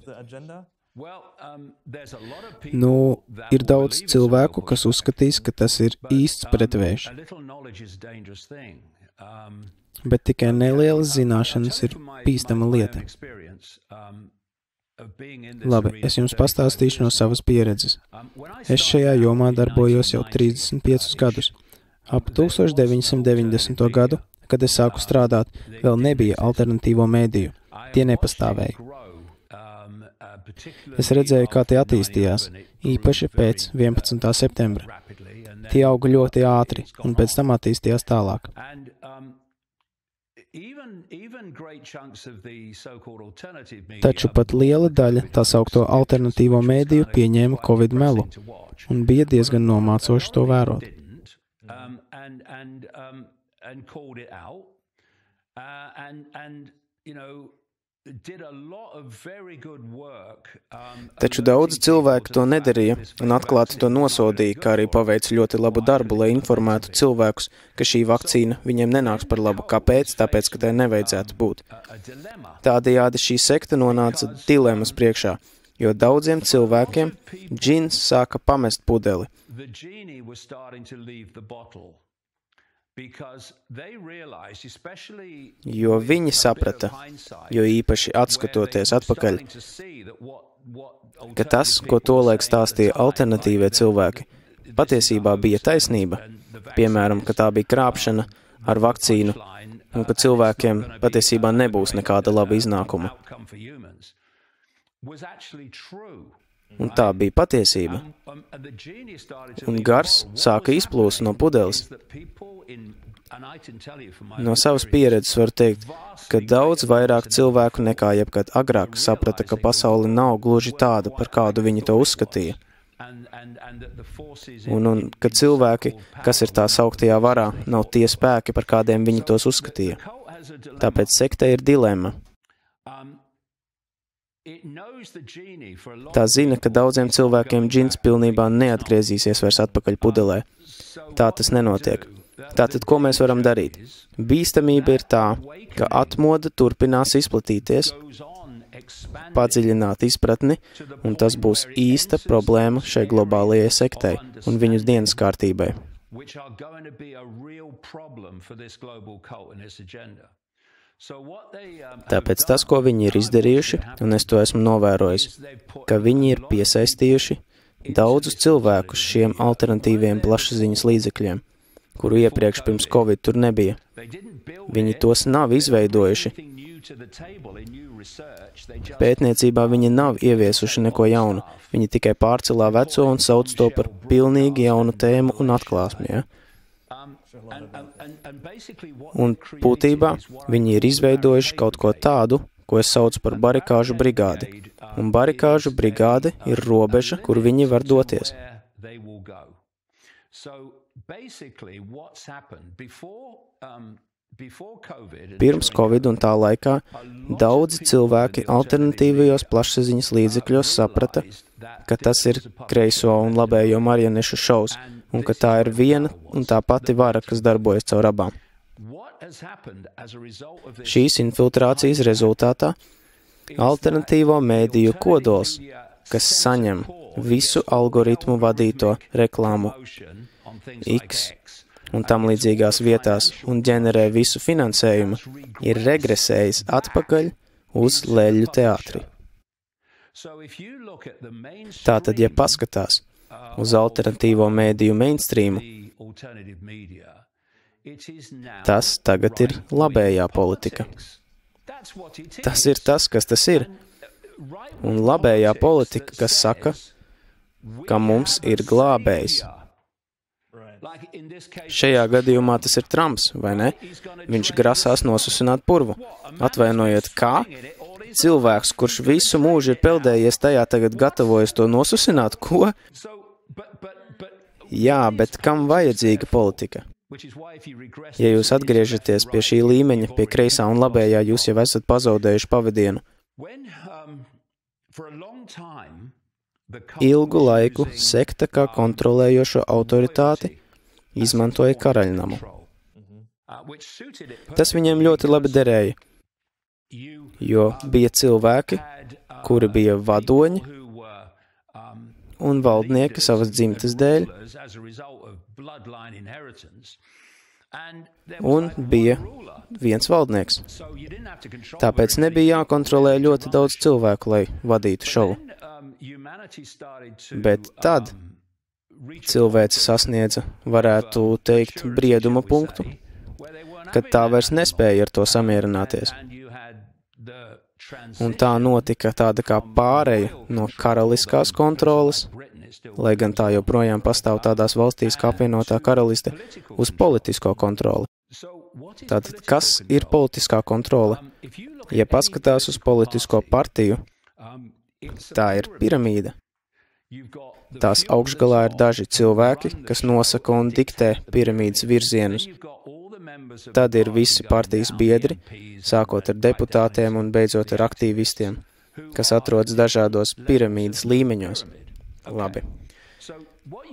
Nu, ir daudz cilvēku, kas uzskatīs, ka tas ir īsts pretvējš. Bet tikai nelielas zināšanas ir bīstama lieta. Labi, es jums pastāstīšu no savas pieredzes. Es šajā jomā darbojos jau 35 gadus. Ap 1990. gadu, kad es sāku strādāt, vēl nebija alternatīvo mēdīju. Tie nepastāvēja. Es redzēju, kā tie attīstījās, īpaši pēc 11. septembra. Tie auga ļoti ātri, un pēc tam attīstījās tālāk. Taču pat liela daļa tā saukto alternatīvo mēdīju pieņēma Covid melu, un bija diezgan nomācoši to vērot. Taču daudzi cilvēki to nedarīja un atklāti to nosodīja, kā arī paveica ļoti labu darbu, lai informētu cilvēkus, ka šī vakcīna viņiem nenāks par labu. Kāpēc? Tāpēc, ka tai nevajadzētu būt. Tādējādi šī sekta nonāca dilemmas priekšā, jo daudziem cilvēkiem džins sāka pamest pudeli. Jo viņi saprata, jo īpaši atskatoties atpakaļ, ka tas, ko tolaik stāstīja alternatīvie cilvēki, patiesībā bija taisnība. Piemēram, ka tā bija krāpšana ar vakcīnu un ka cilvēkiem patiesībā nebūs nekāda laba iznākuma. Un tā bija patiesība. Un gars sāka izplūst no pudeles. No savas pieredzes var teikt, ka daudz vairāk cilvēku nekā jebkad agrāk saprata, ka pasaule nav gluži tāda, par kādu viņi to uzskatīja. Un ka cilvēki, kas ir tā sauktajā varā, nav tie spēki, par kādiem viņi tos uzskatīja. Tāpēc sekta ir dilemma. Tā zina, ka daudziem cilvēkiem džins pilnībā neatgriezīsies vairs atpakaļ pudelē. Tā tas nenotiek. Tātad, ko mēs varam darīt? Bīstamība ir tā, ka atmoda turpinās izplatīties, padziļināt izpratni, un tas būs īsta problēma šai globālajai sektei un viņu dienas kārtībai. Tāpēc tas, ko viņi ir izdarījuši, un es to esmu novērojis, ka viņi ir piesaistījuši daudzus cilvēkus šiem alternatīviem plašsaziņas līdzekļiem, kuru iepriekš pirms Covid tur nebija. Viņi tos nav izveidojuši. Pētniecībā viņi nav ieviesuši neko jaunu. Viņi tikai pārcelā veco un sauc to par pilnīgi jaunu tēmu un atklāsmi. Ja? Un būtībā viņi ir izveidojuši kaut ko tādu, ko es saucu par barikāžu brigādi. Un barikāžu brigāde ir robeža, kur viņi var doties. Pirms Covid un tā laikā daudzi cilvēki alternatīvajos plašsaziņas līdzekļos saprata, ka tas ir kreiso un labējo marionešu šovs, un ka tā ir viena un tā pati vara, kas darbojas caur abām. Šīs infiltrācijas rezultātā alternatīvo mēdīju kodols, kas saņem visu algoritmu vadīto reklāmu X un tam līdzīgās vietās un ģenerē visu finansējumu, ir regresējis atpakaļ uz leļu teātri. Tātad, ja paskatās uz alternatīvo mēdīju mainstreamu, tas tagad ir labējā politika. Tas ir tas, kas tas ir. Un labējā politika, kas saka, ka mums ir glābējs. Šajā gadījumā tas ir Trumps, vai ne? Viņš grasās nosusināt purvu. Atvainojiet, kā? Cilvēks, kurš visu mūžu ir peldējies tajā, tagad gatavojas to nosusināt? Ko? Jā, bet kam vajadzīga politika? Ja jūs atgriežaties pie šī līmeņa, pie kreisā un labējā, jūs jau esat pazaudējuši pavadienu. Ilgu laiku sekta kā kontrolējošo autoritāti izmantoja karaļnamu. Tas viņiem ļoti labi derēja, jo bija cilvēki, kuri bija vadoņi un valdnieki savas dzimtes dēļ, un bija viens valdnieks. Tāpēc nebija jākontrolē ļoti daudz cilvēku, lai vadītu šovu. Bet tad cilvēce sasniedza, varētu teikt, brieduma punktu, kad tā vairs nespēja ar to samierināties. Un tā notika tāda kā pāreja no karaliskās kontroles, lai gan tā joprojām pastāv tādās valstīs kā apvienotā karaliste, uz politisko kontroli. Tātad, kas ir politiskā kontrole? Ja paskatās uz politisko partiju, tā ir piramīda. Tās augšgalā ir daži cilvēki, kas nosaka un diktē piramīdas virzienus. Tad ir visi partijas biedri, sākot ar deputātiem un beidzot ar aktīvistiem, kas atrodas dažādos piramīdas līmeņos. Labi.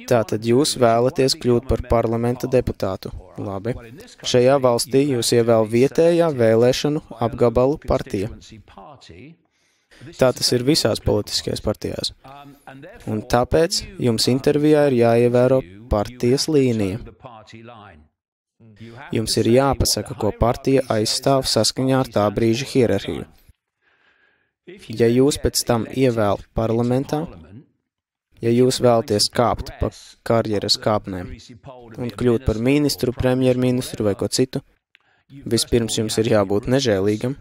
Tātad jūs vēlaties kļūt par parlamenta deputātu. Labi. Šajā valstī jūs ievēl vietējā vēlēšanu apgabalu partija. Tā tas ir visās politiskajās partijās. Un tāpēc jums intervijā ir jāievēro partijas līnija. Jums ir jāpasaka, ko partija aizstāv saskaņā ar tā brīža hierarhiju. Ja jūs pēc tam ievēl parlamentā, ja jūs vēlaties kāpt pa karjeras kāpnēm un kļūt par ministru, premjerministru vai ko citu, vispirms jums ir jābūt nežēlīgam,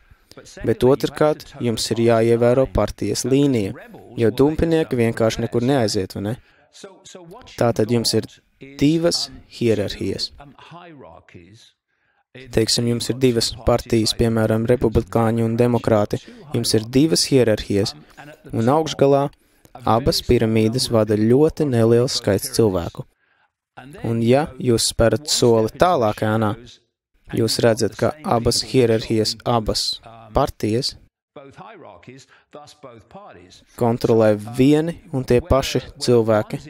bet otrkārt jums ir jāievēro partijas līnija, jo dumpinieki vienkārši nekur neaiziet, vai ne? Tātad jums ir divas hierarhijas. Teiksim, jums ir divas partijas, piemēram, republikāņi un demokrāti. Jums ir divas hierarhijas, un augšgalā abas piramīdas vada ļoti neliels skaits cilvēku. Un ja jūs sperat soli tālāk ēnā, jūs redzat, ka abas hierarhijas, abas partijas kontrolē vieni un tie paši cilvēki.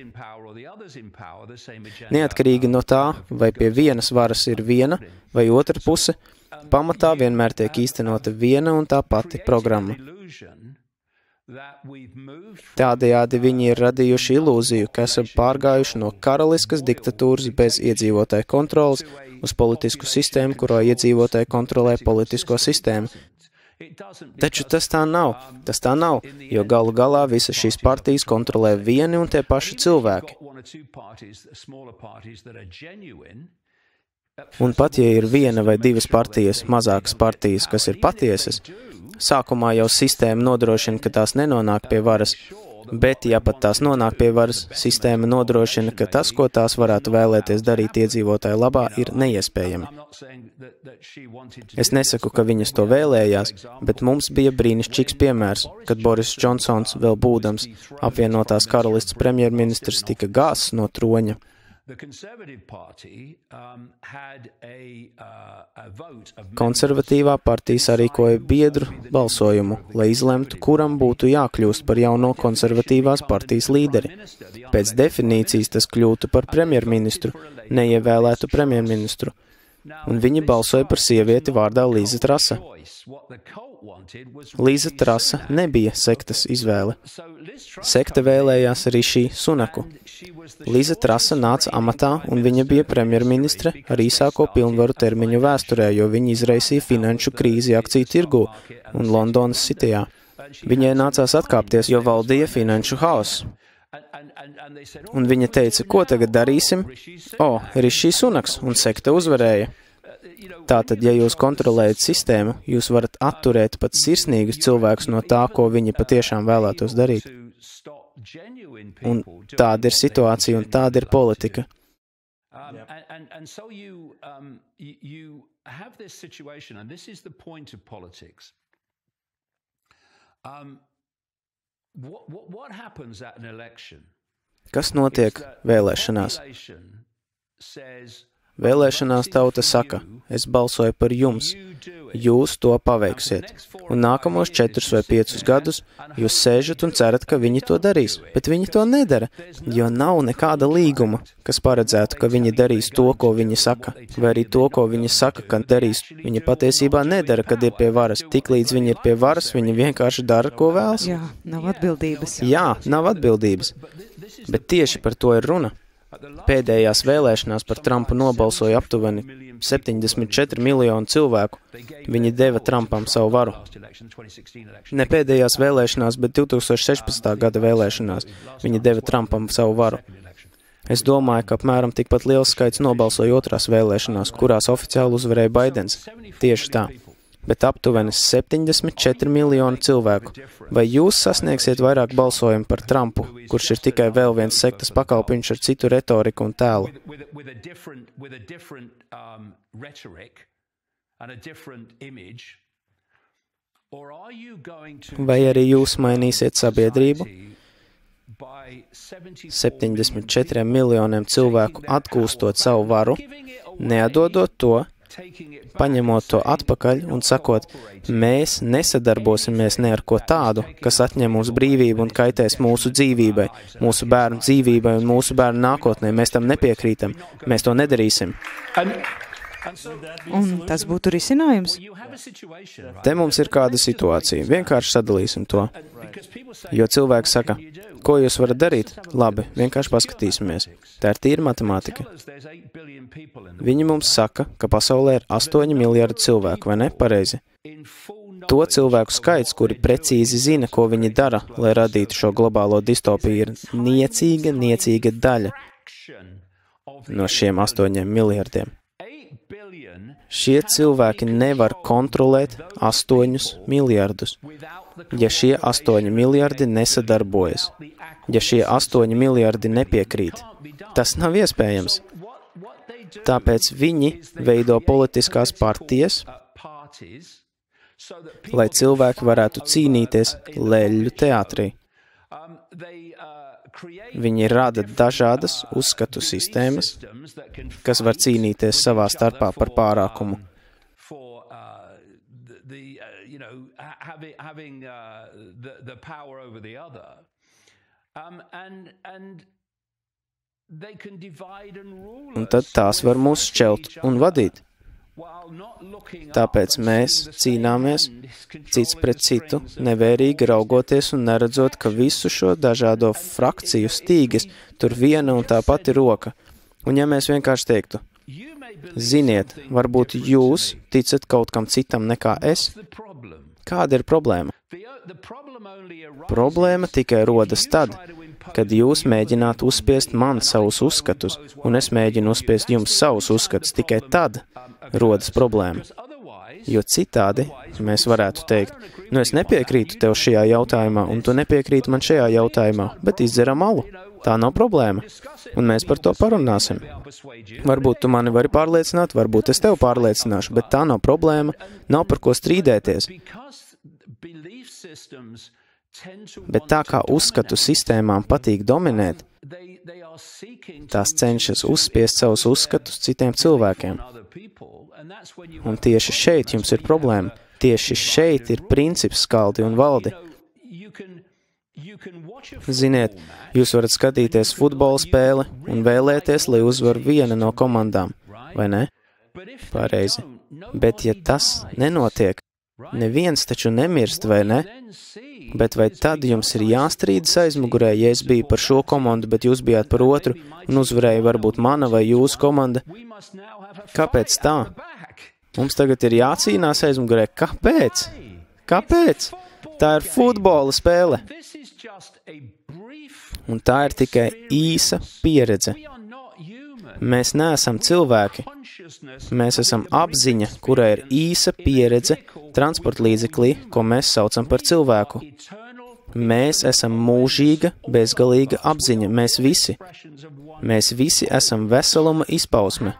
Neatkarīgi no tā, vai pie vienas varas ir viena vai otra puse, pamatā vienmēr tiek īstenota viena un tā pati programma. Tādējādi viņi ir radījuši ilūziju, ka esam pārgājuši no karaliskas diktatūras bez iedzīvotāju kontrolas uz politisku sistēmu, kurā iedzīvotāji kontrolē politisko sistēmu. Taču tas tā nav, jo galu galā visas šīs partijas kontrolē vieni un tie paši cilvēki. Un pat, ja ir viena vai divas partijas, mazākas partijas, kas ir patiesas, sākumā jau sistēma nodrošina, ka tās nenonāk pie varas, bet, ja pat tās nonāk pie varas, sistēma nodrošina, ka tas, ko tās varētu vēlēties darīt iedzīvotāju labā, ir neiespējami. Es nesaku, ka viņas to vēlējās, bet mums bija brīnišķīgs piemērs, kad Boris Džonsons, vēl būdams apvienotās karalists premjerministrs, tika gāsts no troņa. Konservatīvā partija sarīkoja biedru balsojumu, lai izlemtu, kuram būtu jākļūst par jauno konservatīvās partijas līderi. Pēc definīcijas tas kļūtu par premjerministru, neievēlētu premjerministru, un viņi balsoja par sievieti vārdā Līza Trasa. Līza Trasa nebija sektas izvēle. Sekta vēlējās Rišī Sunaku. Līza Trasa nāca amatā, un viņa bija premjerministre ar īsāko pilnvaru termiņu vēsturē, jo viņa izraisīja finanšu krīzi akciju tirgū un Londonas Cityjā. Viņai nācās atkāpties, jo valdīja finanšu haoss. Un viņa teica, ko tagad darīsim? Rišī Sunaks, un sekta uzvarēja. Tātad, ja jūs kontrolējat sistēmu, jūs varat atturēt pat sirsnīgus cilvēkus no tā, ko viņi patiešām vēlētos darīt. Un tāda ir situācija, un tāda ir politika. Kas notiek vēlēšanās? Vēlēšanās tauta saka, es balsoju par jums, jūs to paveiksiet, un nākamos 4 vai 5 gadus jūs sēžat un cerat, ka viņi to darīs, bet viņi to nedara, jo nav nekāda līguma, kas paredzētu, ka viņi darīs to, ko viņi saka, vai arī to, ko viņi saka, ka darīs. Viņi patiesībā nedara, kad ir pie varas. Tiklīdz viņi ir pie varas, viņi vienkārši dara, ko vēlas. Jā, nav atbildības. Jā, nav atbildības, bet tieši par to ir runa. Pēdējās vēlēšanās par Trumpu nobalsoja aptuveni 74 miljonu cilvēku. Viņi deva Trumpam savu varu. Ne pēdējās vēlēšanās, bet 2016. gada vēlēšanās viņi deva Trumpam savu varu. Es domāju, ka apmēram tikpat liels skaits nobalsoja otrās vēlēšanās, kurās oficiāli uzvarēja Baidens. Tieši tā. Bet aptuveni 74 miljonu cilvēku. Vai jūs sasniegsiet vairāk balsojumu par Trumpu, kurš ir tikai vēl viens sektas pakalpiņš ar citu retoriku un tēlu? Vai arī jūs mainīsiet sabiedrību? 74 miljoniem cilvēku atgūstot savu varu, neatdodot to, paņemot to atpakaļ un sakot, mēs nesadarbosimies ne ar ko tādu, kas atņem mūsu brīvību un kaitēs mūsu dzīvībai, mūsu bērnu dzīvībai un mūsu bērnu nākotnē. Mēs tam nepiekrītam. Mēs to nedarīsim. Un tas būtu risinājums? Te mums ir kāda situācija. Vienkārši sadalīsim to. Jo cilvēki saka, ko jūs varat darīt? Labi, vienkārši paskatīsimies. Tā ir tīra matemātika. Viņi mums saka, ka pasaulē ir 8 miljardi cilvēku, vai ne? Pareizi. To cilvēku skaits, kuri precīzi zina, ko viņi dara, lai radītu šo globālo distopiju, ir niecīga daļa no šiem 8 miljardiem. Šie cilvēki nevar kontrolēt 8 miljardus, ja šie 8 miljardi nesadarbojas, ja šie 8 miljardi nepiekrīt. Tas nav iespējams. Tāpēc viņi veido politiskās partijas, lai cilvēki varētu cīnīties leļļu teātrī. Viņi rada dažādas uzskatu sistēmas, kas var cīnīties savā starpā par pārākumu. having the power over the other, and they can divide and rule. Un tad tās var mūs šķelt un vadīt. Tāpēc mēs cīnāmies cits pret citu, nevērīgi raugoties un neredzot, ka visu šo dažādo frakciju stīgas tur viena un tā pati roka. Un ja mēs vienkārši teiktu, ziniet, varbūt jūs ticat kaut kam citam nekā es, kāda ir problēma? Problēma tikai rodas tad, kad jūs mēģināt uzspiest man savus uzskatus, un es mēģinu uzspiest jums savus uzskatus, tikai tad rodas problēma. Jo citādi mēs varētu teikt, es nepiekrītu tev šajā jautājumā, un tu nepiekrīti man šajā jautājumā, bet izdzeram alu. Tā nav problēma, un mēs par to parunāsim. Varbūt tu mani vari pārliecināt, varbūt es tev pārliecināšu, bet tā nav problēma, nav par ko strīdēties. Bet tā kā uzskatu sistēmām patīk dominēt, tās cenšas uzspiest savus uzskatus citiem cilvēkiem. Un tieši šeit jums ir problēma. Tieši šeit ir princips skaldi un valdi. Ziniet, jūs varat skatīties futbola spēli un vēlēties, lai uzvar viena no komandām, vai ne? Pareizi. Bet ja tas nenotiek, neviens taču nemirst, vai ne? Bet vai tad jums ir jāstrīdas aizmugurē, ja es biju par šo komandu, bet jūs bijāt par otru, un uzvarēja varbūt mana vai jūsu komanda? Kāpēc tā? Mums tagad ir jācīnās aizmugurē. Kāpēc? Kāpēc? Tā ir futbola spēle. Un tā ir tikai īsa pieredze. Mēs neesam cilvēki. Mēs esam apziņa, kurai ir īsa pieredze transportlīdzeklī, ko mēs saucam par cilvēku. Mēs esam mūžīga, bezgalīga apziņa. Mēs visi esam veseluma izpausme.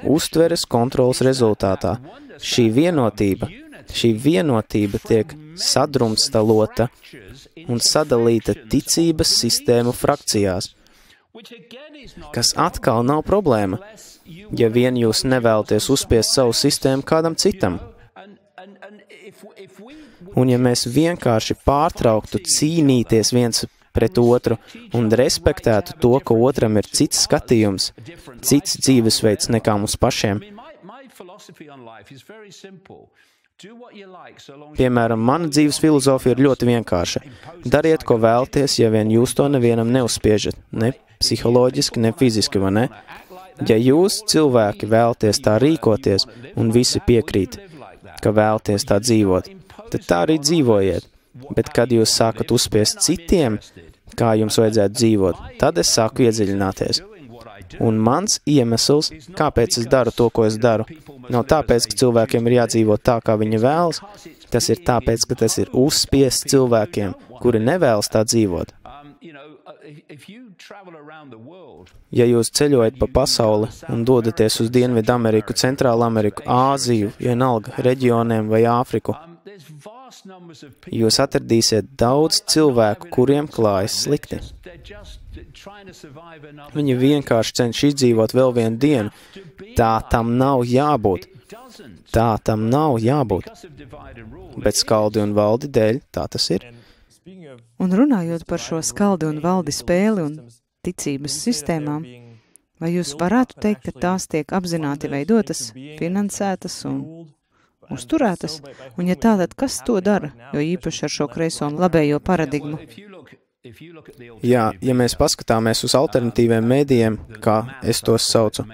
Uztveres kontrolas rezultātā. Šī vienotība tiek sadrumstalota un sadalīta ticības sistēmu frakcijās, kas atkal nav problēma, ja vien jūs nevēlaties uzspiest savu sistēmu kādam citam. Un ja mēs vienkārši pārtrauktu cīnīties viens pret otru un respektētu to, ka otram ir cits skatījums, cits dzīvesveids nekā mums pašiem. Piemēram, mana dzīves filozofija ir ļoti vienkārša. Dariet, ko vēlaties, ja vien jūs to nevienam neuzspiežat, ne psiholoģiski, ne fiziski, vai ne? Ja jūs, cilvēki, vēlaties tā rīkoties un visi piekrīt, ka vēlaties tā dzīvot, tad tā arī dzīvojiet. Bet kad jūs sākat uzspiest citiem, kā jums vajadzētu dzīvot, tad es sāku iedziļināties. Un mans iemesls, kāpēc es daru to, ko es daru, nav tāpēc, ka cilvēkiem ir jādzīvot tā, kā viņi vēlas, tas ir tāpēc, ka tas ir uzspiests cilvēkiem, kuri nevēlas tā dzīvot. Ja jūs ceļojat pa pasauli un dodaties uz Dienvidu Ameriku, Centrālu Ameriku, Āziju, vienalga reģioniem vai Āfriku, jūs atradīsiet daudz cilvēku, kuriem klājas slikti. Viņi vienkārši cenšas izdzīvot vēl vienu dienu. Tā tam nav jābūt. Tā tam nav jābūt. Bet skaldi un valdi dēļ tā tas ir. Un runājot par šo skaldi un valdi spēli un ticības sistēmām, vai jūs varētu teikt, ka tās tiek apzināti veidotas, finansētas un uzturētas? Un ja tā, tad kas to dara, jo īpaši ar šo kreiso un labējo paradigmu? Jā, ja mēs paskatāmies uz alternatīviem mēdījiem, kā es tos saucu,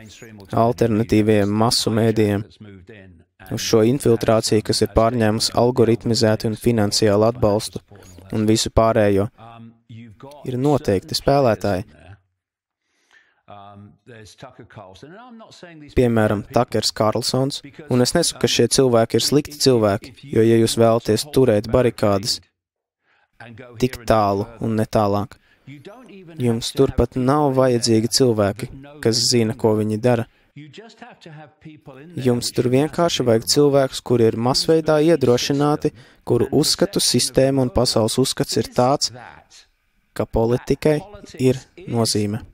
alternatīviem masu mēdījiem, uz šo infiltrāciju, kas ir pārņēmusi algoritmizētu un finansiālu atbalstu un visu pārējo, ir noteikti spēlētāji. Piemēram, Takers Karlsons, un es nesaku, ka šie cilvēki ir slikti cilvēki, jo, ja jūs vēlaties turēt barikādes tik tālu un netālāk, jums turpat nav vajadzīgi cilvēki, kas zina, ko viņi dara. Jums tur vienkārši vajag cilvēkus, kuri ir masveidā iedrošināti, kuru uzskatu sistēma un pasaules uzskats ir tāds, ka politikai ir nozīme.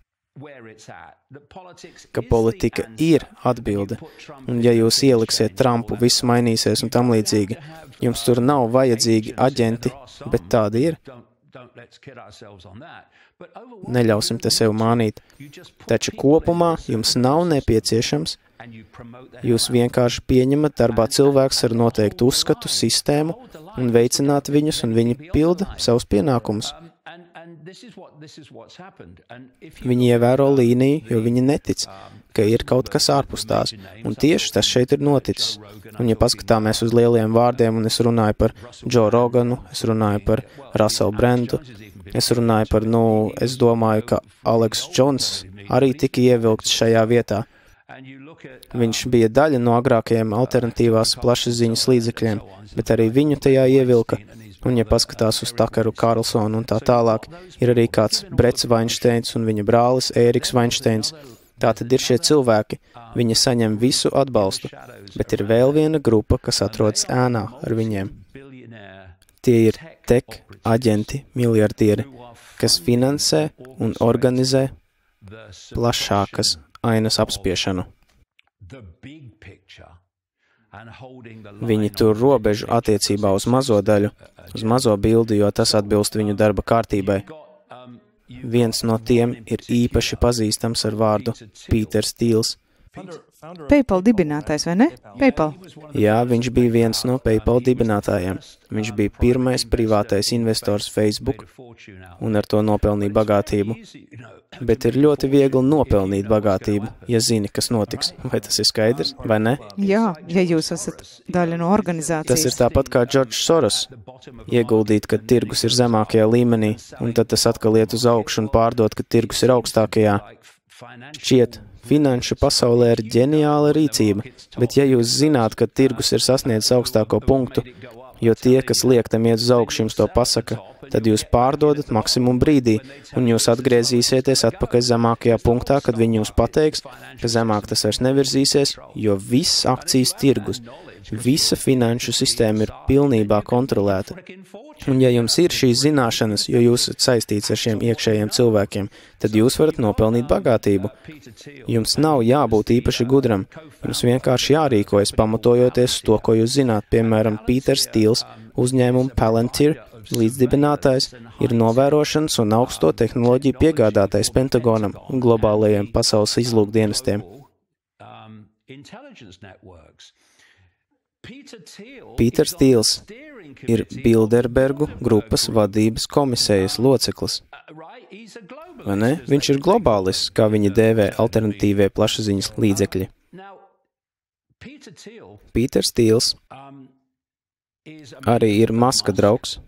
ka politika ir atbilde, un ja jūs ieliksiet Trumpu, viss mainīsies un tam līdzīgi. Jums tur nav vajadzīgi aģenti, bet tādi ir. Neļausim te sev mānīt. Taču kopumā jums nav nepieciešams. Jūs vienkārši pieņemat darbā cilvēks ar noteiktu uzskatu, sistēmu un veicināt viņus, un viņi pilda savus pienākumus. Viņi ievēro līniju, jo viņi netic, ka ir kaut kas ārpus tās. Un tieši tas šeit ir noticis. Un ja paskatāmies uz lieliem vārdiem, un es runāju par Joe Roganu, es runāju par Russellu Brandu, es runāju par, es domāju, ka Alex Jones arī tika ievilkts šajā vietā. Viņš bija daļa no agrākajiem alternatīvās plašsaziņas līdzekļiem, bet arī viņu tajā ievilka. Un, ja paskatās uz Tuckeru Carlsonu un tā tālāk, ir arī kāds Bretts Vainšteins un viņa brālis Ēriks Vainšteins. Tātad ir šie cilvēki, viņi saņem visu atbalstu, bet ir vēl viena grupa, kas atrodas ēnā ar viņiem. Tie ir tech aģenti, miljardieri, kas finansē un organizē plašākas ainas apspiešanu. Viņi tur robežu attiecībā uz mazo daļu, uz mazo bildi, jo tas atbilst viņu darba kārtībai. Viens no tiem ir īpaši pazīstams ar vārdu Pīters Tīls. PayPal dibinātājs, vai ne? PayPal. Jā, viņš bija viens no PayPal dibinātājiem. Viņš bija pirmais privātais investors Facebook un ar to nopelnīja bagātību. Bet ir ļoti viegli nopelnīt bagātību, ja zini, kas notiks. Vai tas ir skaidrs, vai ne? Jā, ja jūs esat daļa no organizācijas. Tas ir tāpat kā George Soros. Ieguldīt, kad tirgus ir zemākajā līmenī, un tad tas atkal iet uz augšu un pārdot, kad tirgus ir augstākajā. Šķiet, finanšu pasaulē ir ģeniāla rīcība, bet ja jūs zināt, ka tirgus ir sasniedzis augstāko punktu, jo tie, kas liek tam iet uz augšu, jums to pasaka, tad jūs pārdodat maksimumu brīdī, un jūs atgriezīsieties atpakaļ zemākajā punktā, kad viņi jums pateiks, ka zemāk tas vairs nevirzīsies, jo viss akcijas tirgus, visa finanšu sistēma ir pilnībā kontrolēta. Un ja jums ir šīs zināšanas, jo jūs esat saistīts ar šiem iekšējiem cilvēkiem, tad jūs varat nopelnīt bagātību. Jums nav jābūt īpaši gudram, jums vienkārši jārīkojas pamatojoties uz to, ko jūs zināt. Piemēram, Pīters Tīls, uzņēmumu Palantir, līdzdibinātājs, ir novērošanas un augsto tehnoloģiju piegādātais Pentagonam un globālajiem pasaules izlūkdienestiem. Pīters Tīls ir Bilderbergu grupas vadības komisijas loceklis. Vai ne? Viņš ir globālists, kā viņi dēvē alternatīvie plašsaziņas līdzekļi. Pīters Tīls arī ir Maska draugs.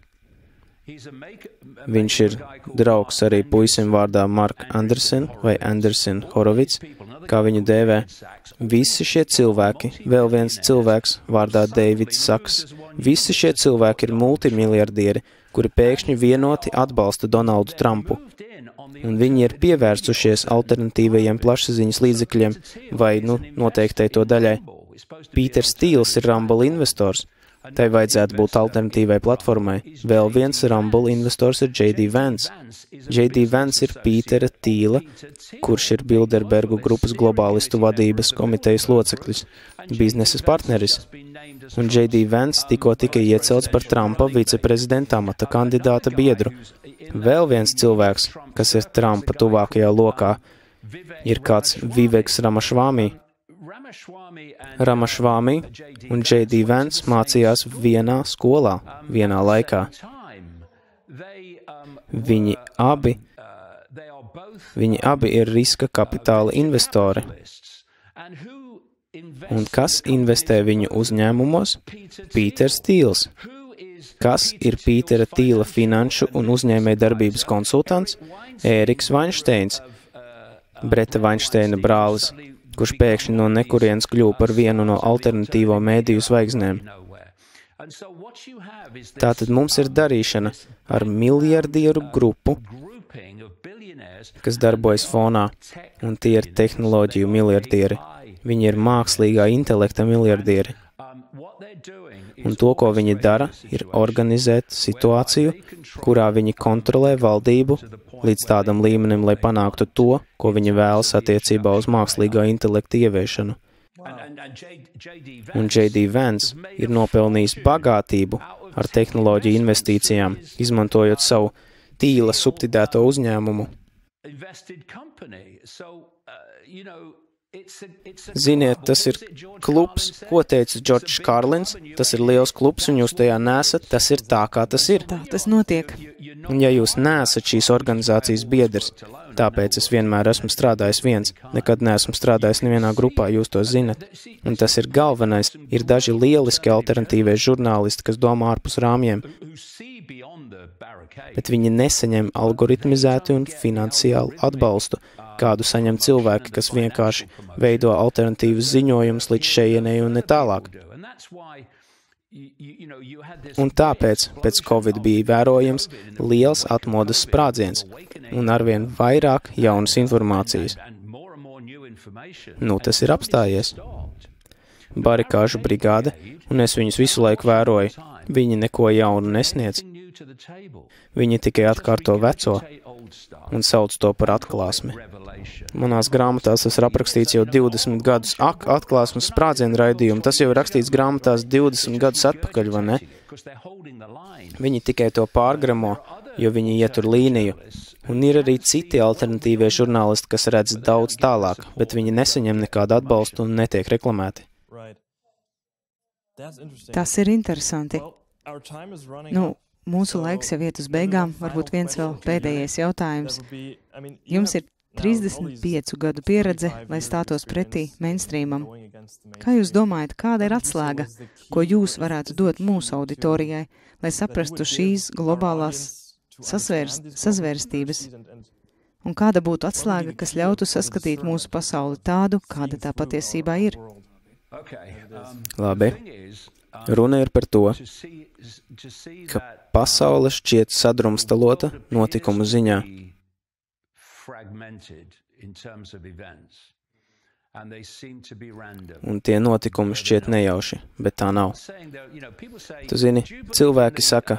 Viņš ir draugs arī puisim vārdā Mark Anderson vai Anderson Horowitz, kā viņu dēvē. Visi šie cilvēki, vēl viens cilvēks vārdā Deivids Saks, visi šie cilvēki ir multimiljardieri, kuri pēkšņi vienoti atbalsta Donaldu Trumpu. Un viņi ir pievērsušies alternatīvajiem plašsaziņas līdzekļiem vai, noteiktai to daļai. Pīters Tīls ir Rumble investors. Tai vajadzētu būt alternatīvai platformai. Vēl viens Rumble investors ir J.D. Vance. J.D. Vance ir Pītera Tīla, kurš ir Bilderbergu grupas globālistu vadības komitejas loceklis, biznesas partneris. Un J.D. Vance tikko tika iecelts par Trumpa viceprezidenta amata kandidāta biedru. Vēl viens cilvēks, kas ir Trumpa tuvākajā lokā, ir kāds Viveks Ramašvāmi. Ramašvāmi un J.D. Vance mācījās vienā skolā, vienā laikā. Viņi abi ir riska kapitāla investori. Un kas investē viņu uzņēmumos? Pīters Tīls. Kas ir Pītera Tīla finanšu un uzņēmējdarbības konsultants? Ēriks Vainšteins, Breta Vainšteina brālis, kurš pēkšņi no nekurienes kļuva par vienu no alternatīvo mēdīju zvaigznēm. Tātad mums ir darīšana ar miljardieru grupu, kas darbojas fonā, un tie ir tehnoloģiju miljardieri. Viņi ir mākslīgā intelekta miljardieri. Un to, ko viņi dara, ir organizēt situāciju, kurā viņi kontrolē valdību līdz tādam līmenim, lai panāktu to, ko viņi vēlas attiecībā uz mākslīgā intelekta ieviešanu. Un J.D. Vance ir nopelnījis bagātību ar tehnoloģiju investīcijām, izmantojot savu tīla subsidēto uzņēmumu. Ziniet, tas ir klubs, ko teica Džordžs Kārlins, tas ir liels klubs, un jūs tajā nesat, tas ir tā, kā tas ir. Tā tas notiek. Un ja jūs nesat šīs organizācijas biedrs, tāpēc es vienmēr esmu strādājis viens, nekad neesmu strādājis nevienā grupā, jūs to zinat. Un tas ir galvenais, ir daži lieliski alternatīvie žurnālisti, kas domā ārpus rāmjiem, bet viņi nesaņem algoritmizētu un finansiālu atbalstu, kādu saņem cilvēki, kas vienkārši veido alternatīvas ziņojumus līdz šejienei un ne tālāk. Un tāpēc pēc Covid bija vērojams liels atmodas sprādziens un arvien vairāk jaunas informācijas. Nu, tas ir apstājies. Barikāžu brigāde, un es viņus visu laiku vēroju, viņi neko jaunu nesniedz. Viņi tikai atkārto veco un sauc to par atklāsmi. Manās grāmatās tas ir aprakstīts jau 20 gadus. Atklāsmes sprādzienu raidījumu, tas jau ir rakstīts grāmatās 20 gadus atpakaļ, vai ne? Viņi tikai to pārgramo, jo viņi ietur līniju. Un ir arī citi alternatīvie žurnālisti, kas redz daudz tālāk, bet viņi nesaņem nekādu atbalstu un netiek reklamēti. Tas ir interesanti. Nu, mūsu laiks jau iet uz beigām, varbūt viens vēl pēdējais jautājums. Jums ir 35 gadu pieredze, lai stātos pretī mainstreamam. Kā jūs domājat, kāda ir atslēga, ko jūs varētu dot mūsu auditorijai, lai saprastu šīs globālās sazvērstības? Un kāda būtu atslēga, kas ļautu saskatīt mūsu pasauli tādu, kāda tā patiesībā ir? Labi. Runa ir par to, ka pasaule šķiet sadrumstalota notikumu ziņā. Un tie notikumi šķiet nejauši, bet tā nav. Tu zini, cilvēki saka,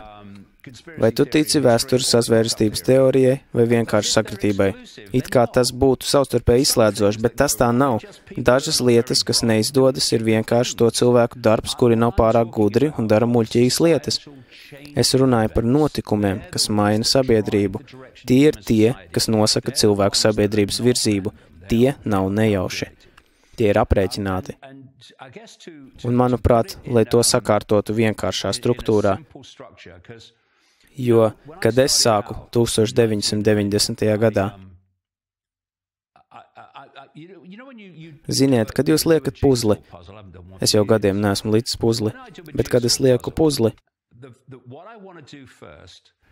vai tu tici vēstures sazvērstības teorijai vai vienkārši sakritībai? It kā tas būtu savstarpēji izslēdzoši, bet tas tā nav. Dažas lietas, kas neizdodas, ir vienkārši to cilvēku darbs, kuri nav pārāk gudri un dara muļķīgas lietas. Es runāju par notikumiem, kas maina sabiedrību. Tie ir tie, kas nosaka cilvēku sabiedrības virzību. Tie nav nejauši. Tie ir aprēķināti. Un, manuprāt, lai to sakārtotu vienkāršā struktūrā, jo, kad es sāku 1990. gadā, ziniet, kad jūs liekat puzli, es jau gadiem neesmu līdz puzli, bet kad es lieku puzli,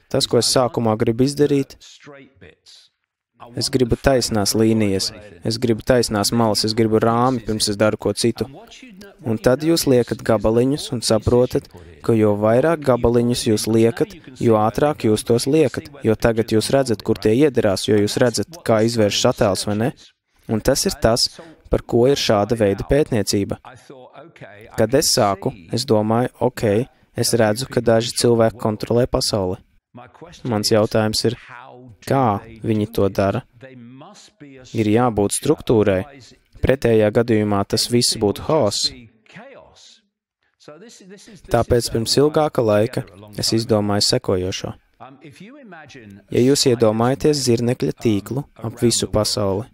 tas, ko es sākumā gribu izdarīt, es gribu taisnās līnijas, es gribu taisnās malas, es gribu rāmi, pirms es daru ko citu. Un tad jūs liekat gabaliņus un saprotat, ka jo vairāk gabaliņus jūs liekat, jo ātrāk jūs tos liekat, jo tagad jūs redzat, kur tie iederās, jo jūs redzat, kā izvēršas attēls, vai ne? Un tas ir tas, par ko ir šāda veida pētniecība. Kad es sāku, es domāju, es redzu, ka daži cilvēki kontrolē pasauli. Mans jautājums ir, kā viņi to dara? Ir jābūt struktūrai. Pretējā gadījumā tas viss būtu haoss. Tāpēc pirms ilgāka laika es izdomāju sekojošo. Ja jūs iedomājaties zirnekļa tīklu ap visu pasauli,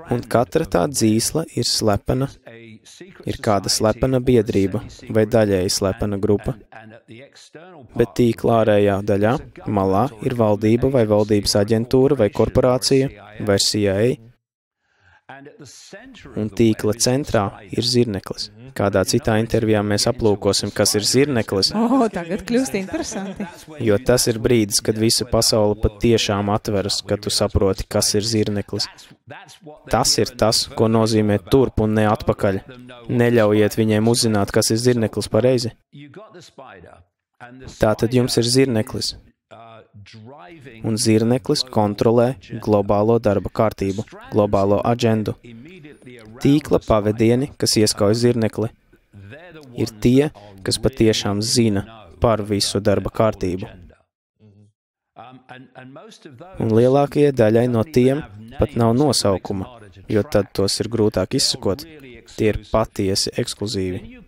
un katra tā dzīsla ir slepena, ir kāda slepena biedrība vai daļēji slepena grupa, bet tīkla ārējā daļā, malā, ir valdība vai valdības aģentūra vai korporācija vai CIA, un tīkla centrā ir zirneklis. Kādā citā intervijā mēs aplūkosim, kas ir zirneklis. Tagad kļūst interesanti. Jo tas ir brīdis, kad visa pasaule patiešām atveras, kad tu saproti, kas ir zirneklis. Tas ir tas, ko nozīmē turp un ne atpakaļ. Neļaujiet viņiem uzzināt, kas ir zirneklis pareizi. Tātad jums ir zirneklis. Un zirneklis kontrolē globālo darba kārtību, globālo aģendu. Tīkla pavedieni, kas ieskauj zirnekli. ir tie, kas patiešām zina par visu darba kārtību. Un lielākajai daļai no tiem pat nav nosaukuma, jo tad tos ir grūtāk izsakot. Tie ir patiesi ekskluzīvi.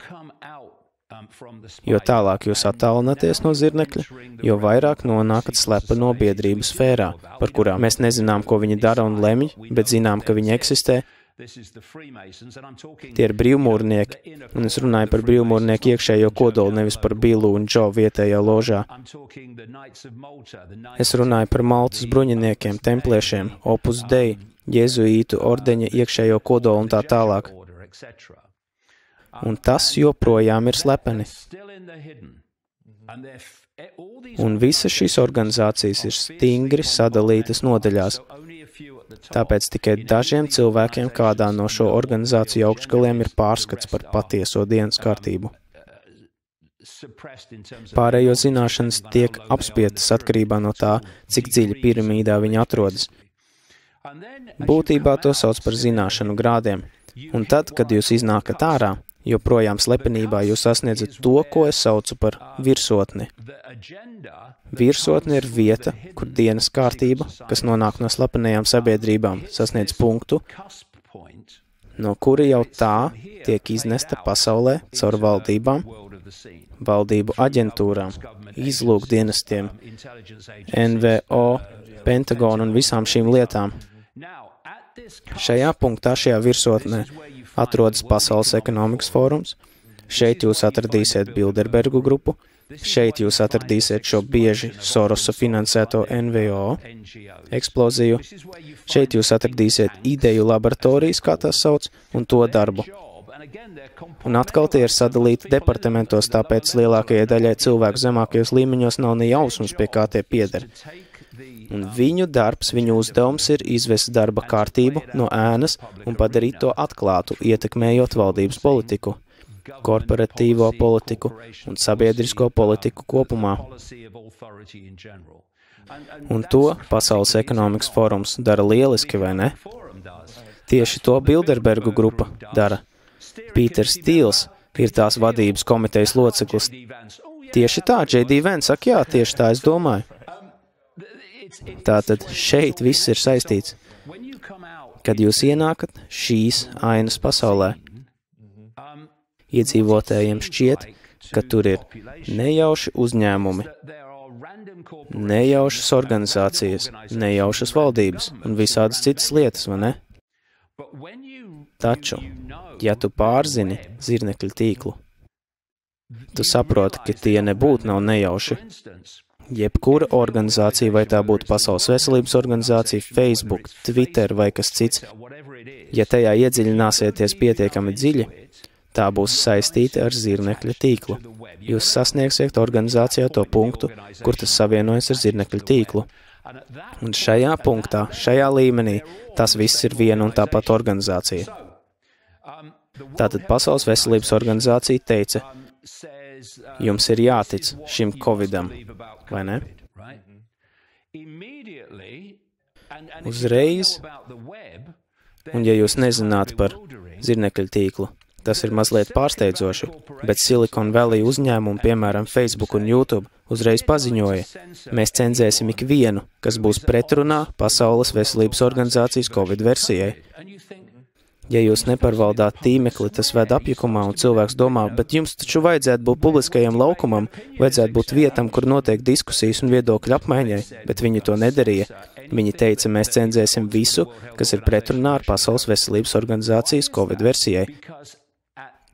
Jo tālāk jūs attālināties no zirnekļa, jo vairāk nonākat slepeno biedrību sfērā, par kurām mēs nezinām, ko viņi dara un lemj, bet zinām, ka viņi eksistē. Tie ir brīvmūrnieki, un es runāju par brīvmūrnieku iekšējo kodolu, nevis par Billu un Džo vietējā ložā. Es runāju par Maltas bruņiniekiem, templiešiem, Opus Dei, jezuītu ordeņa iekšējo kodolu un tā tālāk. Un tas joprojām ir slepeni. Un visas šīs organizācijas ir stingri sadalītas nodaļās. Tāpēc tikai dažiem cilvēkiem kādā no šo organizāciju augšgaliem ir pārskats par patieso dienas kārtību. Pārējo zināšanas tiek apspietas atkarībā no tā, cik dziļi piramīdā viņi atrodas. Būtībā to sauc par zināšanu grādiem. Un tad, kad jūs iznākat ārā, joprojām slepenībā jūs sasniedzat to, ko es saucu par virsotni. Virsotne ir vieta, kur dienas kārtība, kas nonāk no slepenajām sabiedrībām, sasniedz punktu, no kura jau tā tiek iznesta pasaulē caur valdībām, valdību aģentūrām, izlūkdienestiem, NVO, Pentagonu un visām šīm lietām. Šajā punktā, šajā virsotnē, atrodas Pasaules ekonomikas fórums. Šeit jūs atradīsiet Bilderbergu grupu. Šeit jūs atradīsiet šo bieži Sorosa finansēto NVO eksploziju. Šeit jūs atradīsiet ideju laboratorijas, kā tās sauc, un to darbu. Un atkal tie ir sadalīti departamentos, tāpēc lielākajai daļai cilvēku zemākajos līmeņos nav ne jausmas, pie kā tie pieder. Un viņu darbs, viņu uzdevums ir izvest darba kārtību no ēnas un padarīt to atklātu, ietekmējot valdības politiku, korporatīvo politiku un sabiedrisko politiku kopumā. Un to Pasaules ekonomikas fórums dara lieliski, vai ne? Tieši to Bilderbergu grupa dara. Pīters Stīls ir tās vadības komitejas loceklis. Tieši tā, J.D. Vance, ak jā, tieši tā es domāju. Tātad šeit viss ir saistīts. Kad jūs ienākat šīs ainas pasaulē, iedzīvotājiem šķiet, ka tur ir nejauši uzņēmumi, nejaušas organizācijas, nejaušas valdības un visādas citas lietas, vai ne? Taču, ja tu pārzini zirnekļa tīklu, tu saproti, ka tie nebūtu nav nejauši. Jebkura organizācija, vai tā būtu Pasaules veselības organizācija, Facebook, Twitter vai kas cits, ja tajā iedziļināsieties pietiekami dziļi, tā būs saistīta ar zirnekļa tīklu. Jūs sasniegsiet organizācijā to punktu, kur tas savienojas ar zirnekļa tīklu. Un šajā punktā, šajā līmenī, tas viss ir viena un tā pat organizācija. Tātad Pasaules veselības organizācija teica, jums ir jātic šim Covidam, vai ne? Uzreiz, un ja jūs nezināt par zirnekļa tīklu, tas ir mazliet pārsteidzoši, bet Silicon Valley uzņēmumi, piemēram Facebook un YouTube, uzreiz paziņoja, mēs cenzēsim ikvienu, kas būs pretrunā Pasaules veselības organizācijas Covid versijai. Ja jūs nepārvaldāt tīmekli, tas ved apjukumā un cilvēks domā, bet jums taču vajadzētu būt publiskajam laukumam, vajadzētu būt vietam, kur notiek diskusijas un viedokļu apmaiņai, bet viņi to nedarīja. Viņi teica, mēs cenzēsim visu, kas ir pretrunā ar Pasaules veselības organizācijas Covid versijai.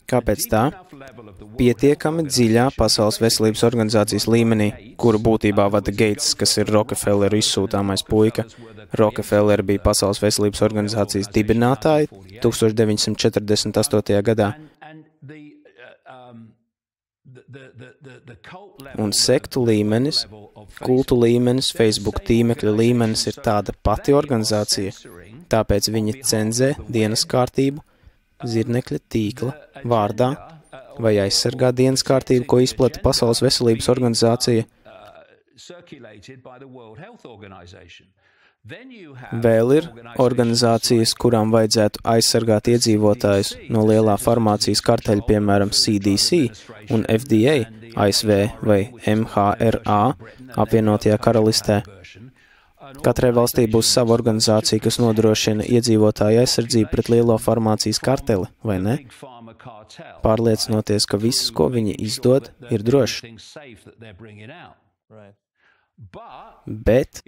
Kāpēc tā? Pietiekami dziļā Pasaules veselības organizācijas līmenī, kuru būtībā vada Gates, kas ir Rockefeller izsūtāmais puika. Rockefeller bija Pasaules veselības organizācijas dibinātāji 1948. gadā. Un sektu līmenis, kultu līmenis, Facebook tīmekļa līmenis ir tāda pati organizācija, tāpēc viņi cenzē dienas kārtību zirnekļa tīkla vārdā vai aizsargā dienas kārtību, ko izplata Pasaules veselības organizācija. Vēl ir organizācijas, kurām vajadzētu aizsargāt iedzīvotājus no lielā farmācijas karteļa, piemēram, CDC un FDA, ASV vai MHRA apvienotajā karalistē. Katrai valstī būs sava organizācija, kas nodrošina iedzīvotāju aizsardzību pret lielo farmācijas karteli, vai ne? Pārliecinoties, ka viss, ko viņi izdod, ir drošs. Bet,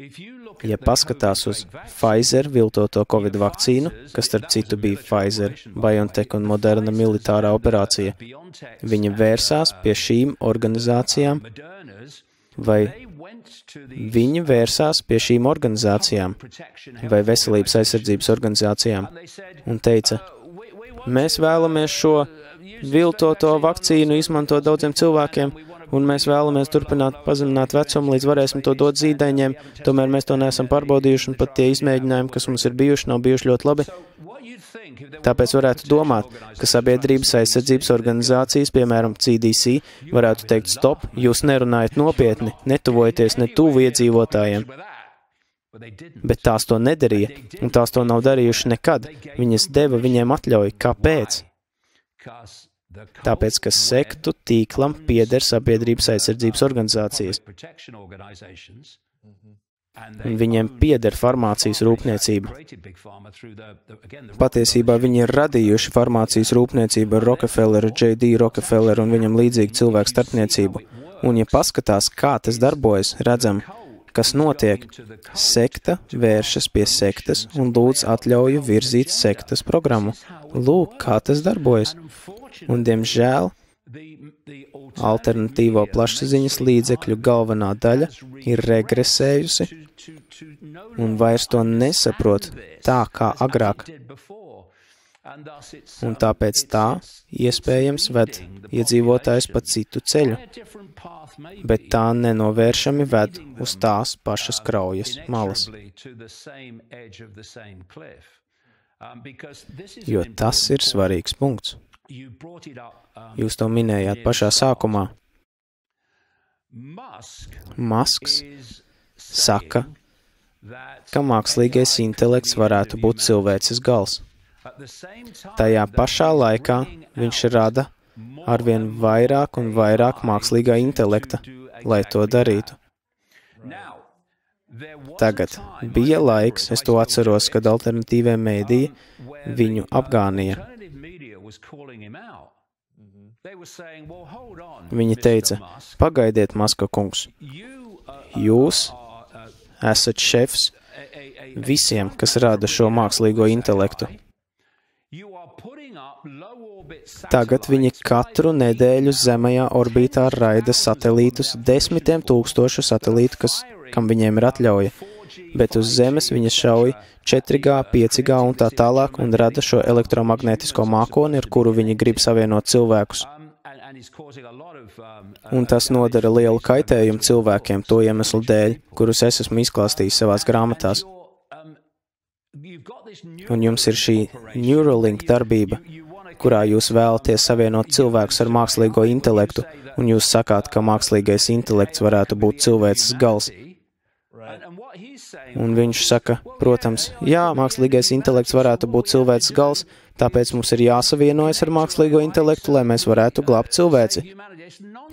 ja paskatās uz Pfizer viltoto Covid vakcīnu, kas starp citu bija Pfizer, BioNTech un Moderna militārā operācija, viņi vērsās pie šīm organizācijām, vai viņi vērsās pie šīm organizācijām, vai veselības aizsardzības organizācijām, un teica, mēs vēlamies šo viltoto vakcīnu izmantot daudziem cilvēkiem, un mēs vēlamies turpināt pazemināt vecumu, līdz varēsim to dot zīdaiņiem, tomēr mēs to neesam pārbaudījuši, un pat tie izmēģinājumi, kas mums ir bijuši, nav bijuši ļoti labi. Tāpēc varētu domāt, ka sabiedrības aizsardzības organizācijas, piemēram, CDC, varētu teikt, stop, jūs nerunājat nopietni, netuvojaties ne tuvu iedzīvotājiem. Bet tās to nedarīja, un tās to nav darījuši nekad. Viņas deva viņiem atļauju. Kāpēc? Tāpēc, ka sektu tīklam pieder sabiedrības aizsardzības organizācijas. Viņiem pieder farmācijas rūpniecība. Patiesībā viņi ir radījuši farmācijas rūpniecību ar Rockefelleru, J.D. Rockefelleru un viņam līdzīgu cilvēku starpniecību. Un, ja paskatās, kā tas darbojas, redzam, kas notiek. Sekta vēršas pie sektas un lūdz atļauju virzīt sektas programmu. Lūk, kā tas darbojas. Un, diemžēl, alternatīvo plašsaziņas līdzekļu galvenā daļa ir regresējusi un vairs to nesaprot tā, kā agrāk. Un tāpēc tā, iespējams, ved iedzīvotājus pa citu ceļu, bet tā nenovēršami ved uz tās pašas kraujas malas. Jo tas ir svarīgs punkts. Jūs to minējāt pašā sākumā. Masks saka, ka mākslīgais intelekts varētu būt cilvēces gals. Tajā pašā laikā viņš rada arvien vairāk un vairāk mākslīgā intelekta, lai to darītu. Tagad bija laiks, es to atceros, kad alternatīvie mēdīji viņu apgānīja. Viņi teica, pagaidiet, Maska kungs, jūs esat šefs visiem, kas rada šo mākslīgo intelektu. Tagad viņi katru nedēļu zemajā orbītā raida satelītus, 10 000 satelītu, kam viņiem ir atļauja, bet uz Zemes viņi šauj 4G, 5G un tā tālāk un rada šo elektromagnētisko mākoni, ar kuru viņi grib savienot cilvēkus. Un tas nodara lielu kaitējumu cilvēkiem to iemeslu dēļ, kurus es esmu izklāstījis savās grāmatās. Un jums ir šī Neuralink darbība, kurā jūs vēlaties savienot cilvēkus ar mākslīgo intelektu, un jūs sakāt, ka mākslīgais intelekts varētu būt cilvēces gals. Un viņš saka, protams, jā, mākslīgais intelekts varētu būt cilvēces gals, tāpēc mums ir jāsavienojas ar mākslīgo intelektu, lai mēs varētu glābt cilvēci.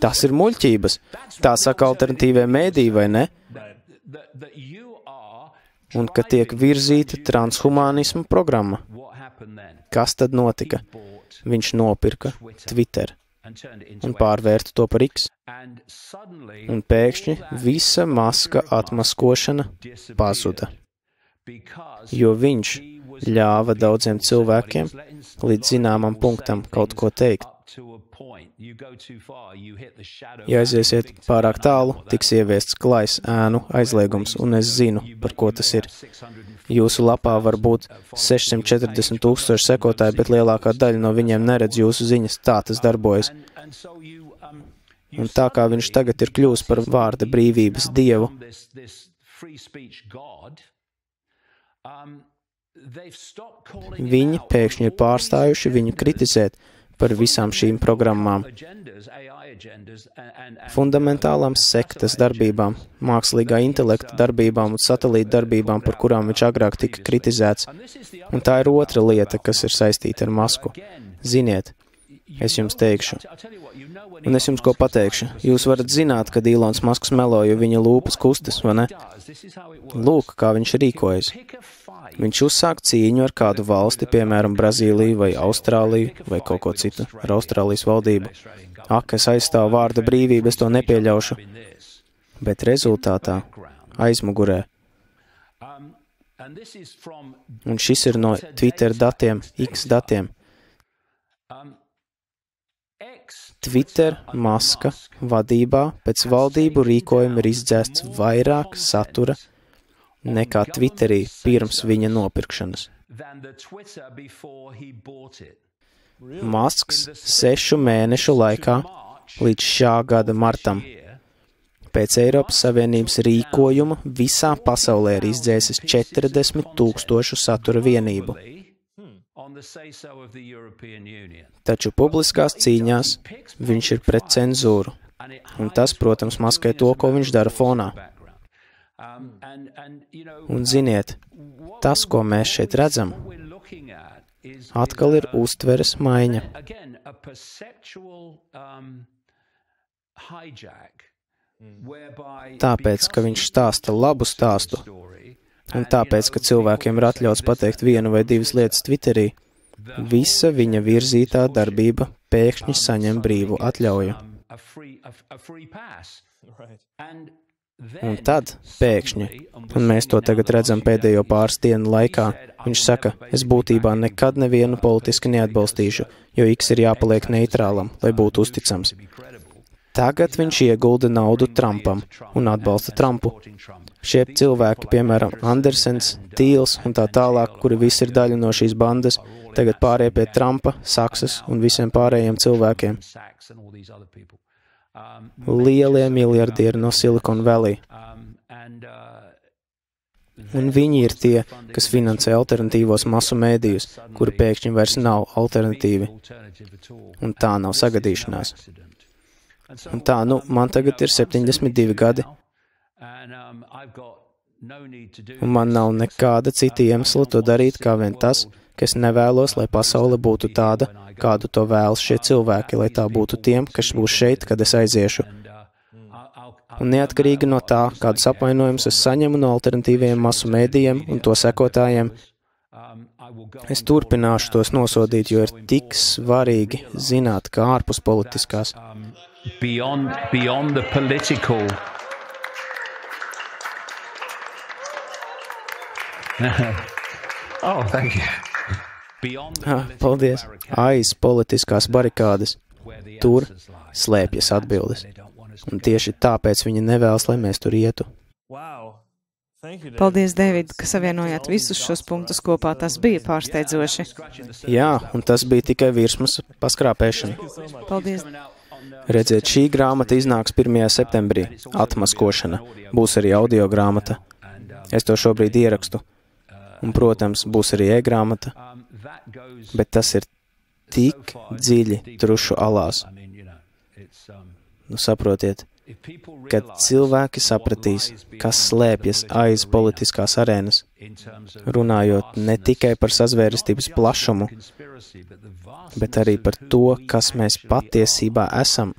Tas ir muļķības. Tā saka alternatīvie mēdī, vai ne? Un ka tiek virzīta transhumanisma programma. Kas tad notika? Viņš nopirka Twitter un pārvērta to par X. Un pēkšņi visa Maska atmaskošana pazuda, jo viņš ļāva daudziem cilvēkiem līdz zināmam punktam kaut ko teikt. Ja aiziesiet pārāk tālu, tiks ieviests klajs ēnu aizliegums, un es zinu, par ko tas ir. Jūsu lapā var būt 640 000 sekotāji, bet lielākā daļa no viņiem neredz jūsu ziņas. Tā tas darbojas. Un tā kā viņš tagad ir kļūs par vārda brīvības dievu, viņi pēkšņi ir pārstājuši viņu kritizēt. par visām šīm programmām, fundamentālām sektas darbībām, mākslīgā intelekta darbībām un satelīta darbībām, par kurām viņš agrāk tika kritizēts. Un tā ir otra lieta, kas ir saistīta ar Masku. Ziniet, es jums teikšu, un es jums ko pateikšu. Jūs varat zināt, kad Ilons Masks melo, jo viņa lūpas kustas, vai ne? Lūk, kā viņš rīkojas. Viņš uzsāk cīņu ar kādu valsti, piemēram, Brazīliju vai Austrāliju vai kaut ko citu, ar Austrālijas valdību. Ak, es aizstāvu vārda brīvību, es to nepieļaušu. Bet rezultātā aizmugurē. Un šis ir no Twitter datiem, X datiem. Twitter Maska vadībā pēc valdību rīkojuma ir izdzēsts vairāk satura nekā Twitterī pirms viņa nopirkšanas. Masks 6 mēnešu laikā līdz šā gada martam pēc Eiropas Savienības rīkojuma visā pasaulē ir izdzēsis 40,000 satura vienību. Taču publiskās cīņās viņš ir pret cenzūru, un tas, protams, maskē to, ko viņš dara fonā. Un ziniet, tas, ko mēs šeit redzam, atkal ir uztveres maiņa. Tāpēc, ka viņš stāsta labu stāstu, un tāpēc, ka cilvēkiem ir atļauts pateikt vienu vai divas lietas Twitterī, visa viņa virzītā darbība pēkšņi saņem brīvu atļauju. Un tad, pēkšņi, un mēs to tagad redzam pēdējo pāris dienu laikā, viņš saka, es būtībā nekad nevienu politiski neatbalstīšu, jo X ir jāpaliek neitrālam, lai būtu uzticams. Tagad viņš iegulda naudu Trumpam un atbalsta Trumpu. Šie cilvēki, piemēram, Andersens, Tīls un tā tālāk, kuri visi ir daļa no šīs bandas, tagad pārējie pie Trumpa, Saksas un visiem pārējiem cilvēkiem. Lielie miljardieri no Silicon Valley. Un viņi ir tie, kas finansē alternatīvos masu mēdījus, kuri pēkšņi vairs nav alternatīvi. Un tā nav sagadīšanās. Un tā, man tagad ir 72 gadi. Un man nav nekāda cita iemesla to darīt, kā vien tas, ka es nevēlos, lai pasaule būtu tāda, kādu to vēlas šie cilvēki, lai tā būtu tiem, kas būs šeit, kad es aiziešu. Un neatkarīgi no tā, kādus apvainojumus es saņemu no alternatīviem masu mēdījiem un to sekotājiem, es turpināšu tos nosodīt, jo ir tik svarīgi zināt, kā ārpus politiskās. Beyond the political. Oh, thank you. Paldies. Aiz politiskās barikādes. Tur slēpjas atbildes. Un tieši tāpēc viņi nevēlas, lai mēs tur ietu. Paldies, Dēvid, ka savienojāt visus šos punktus kopā. Tas bija pārsteidzoši. Jā, un tas bija tikai virsmas paskrāpēšana. Paldies. Redziet, šī grāmata iznāks 1. septembrī. Atmaskošana. Būs arī audio grāmata. Es to šobrīd ierakstu. Un, protams, būs arī e-grāmata. Bet tas ir tik dziļi trušu alās. Saprotiet, kad cilvēki sapratīs, kas slēpjas aiz politiskās arēnas, runājot ne tikai par sazvērestības plašumu, bet arī par to, kas mēs patiesībā esam,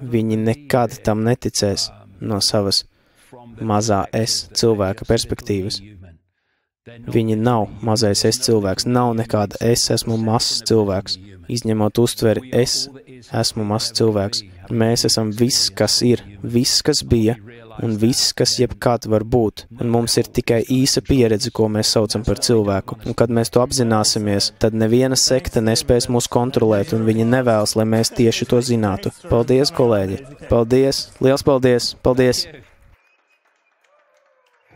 viņi nekad tam neticēs no savas mazā es cilvēka perspektīvas. Viņi nav mazais es cilvēks, nav nekāda es esmu mazs cilvēks. Izņemot uztveri, es esmu mazs cilvēks. Mēs esam viss, kas ir, viss, kas bija, un viss, kas jebkad var būt. Un mums ir tikai īsa pieredze, ko mēs saucam par cilvēku. Un kad mēs to apzināsimies, tad neviena sekta nespēs mūs kontrolēt, un viņi nevēlas, lai mēs tieši to zinātu. Paldies, kolēģi! Paldies! Liels paldies! Paldies!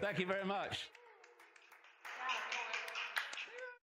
Thank you very much.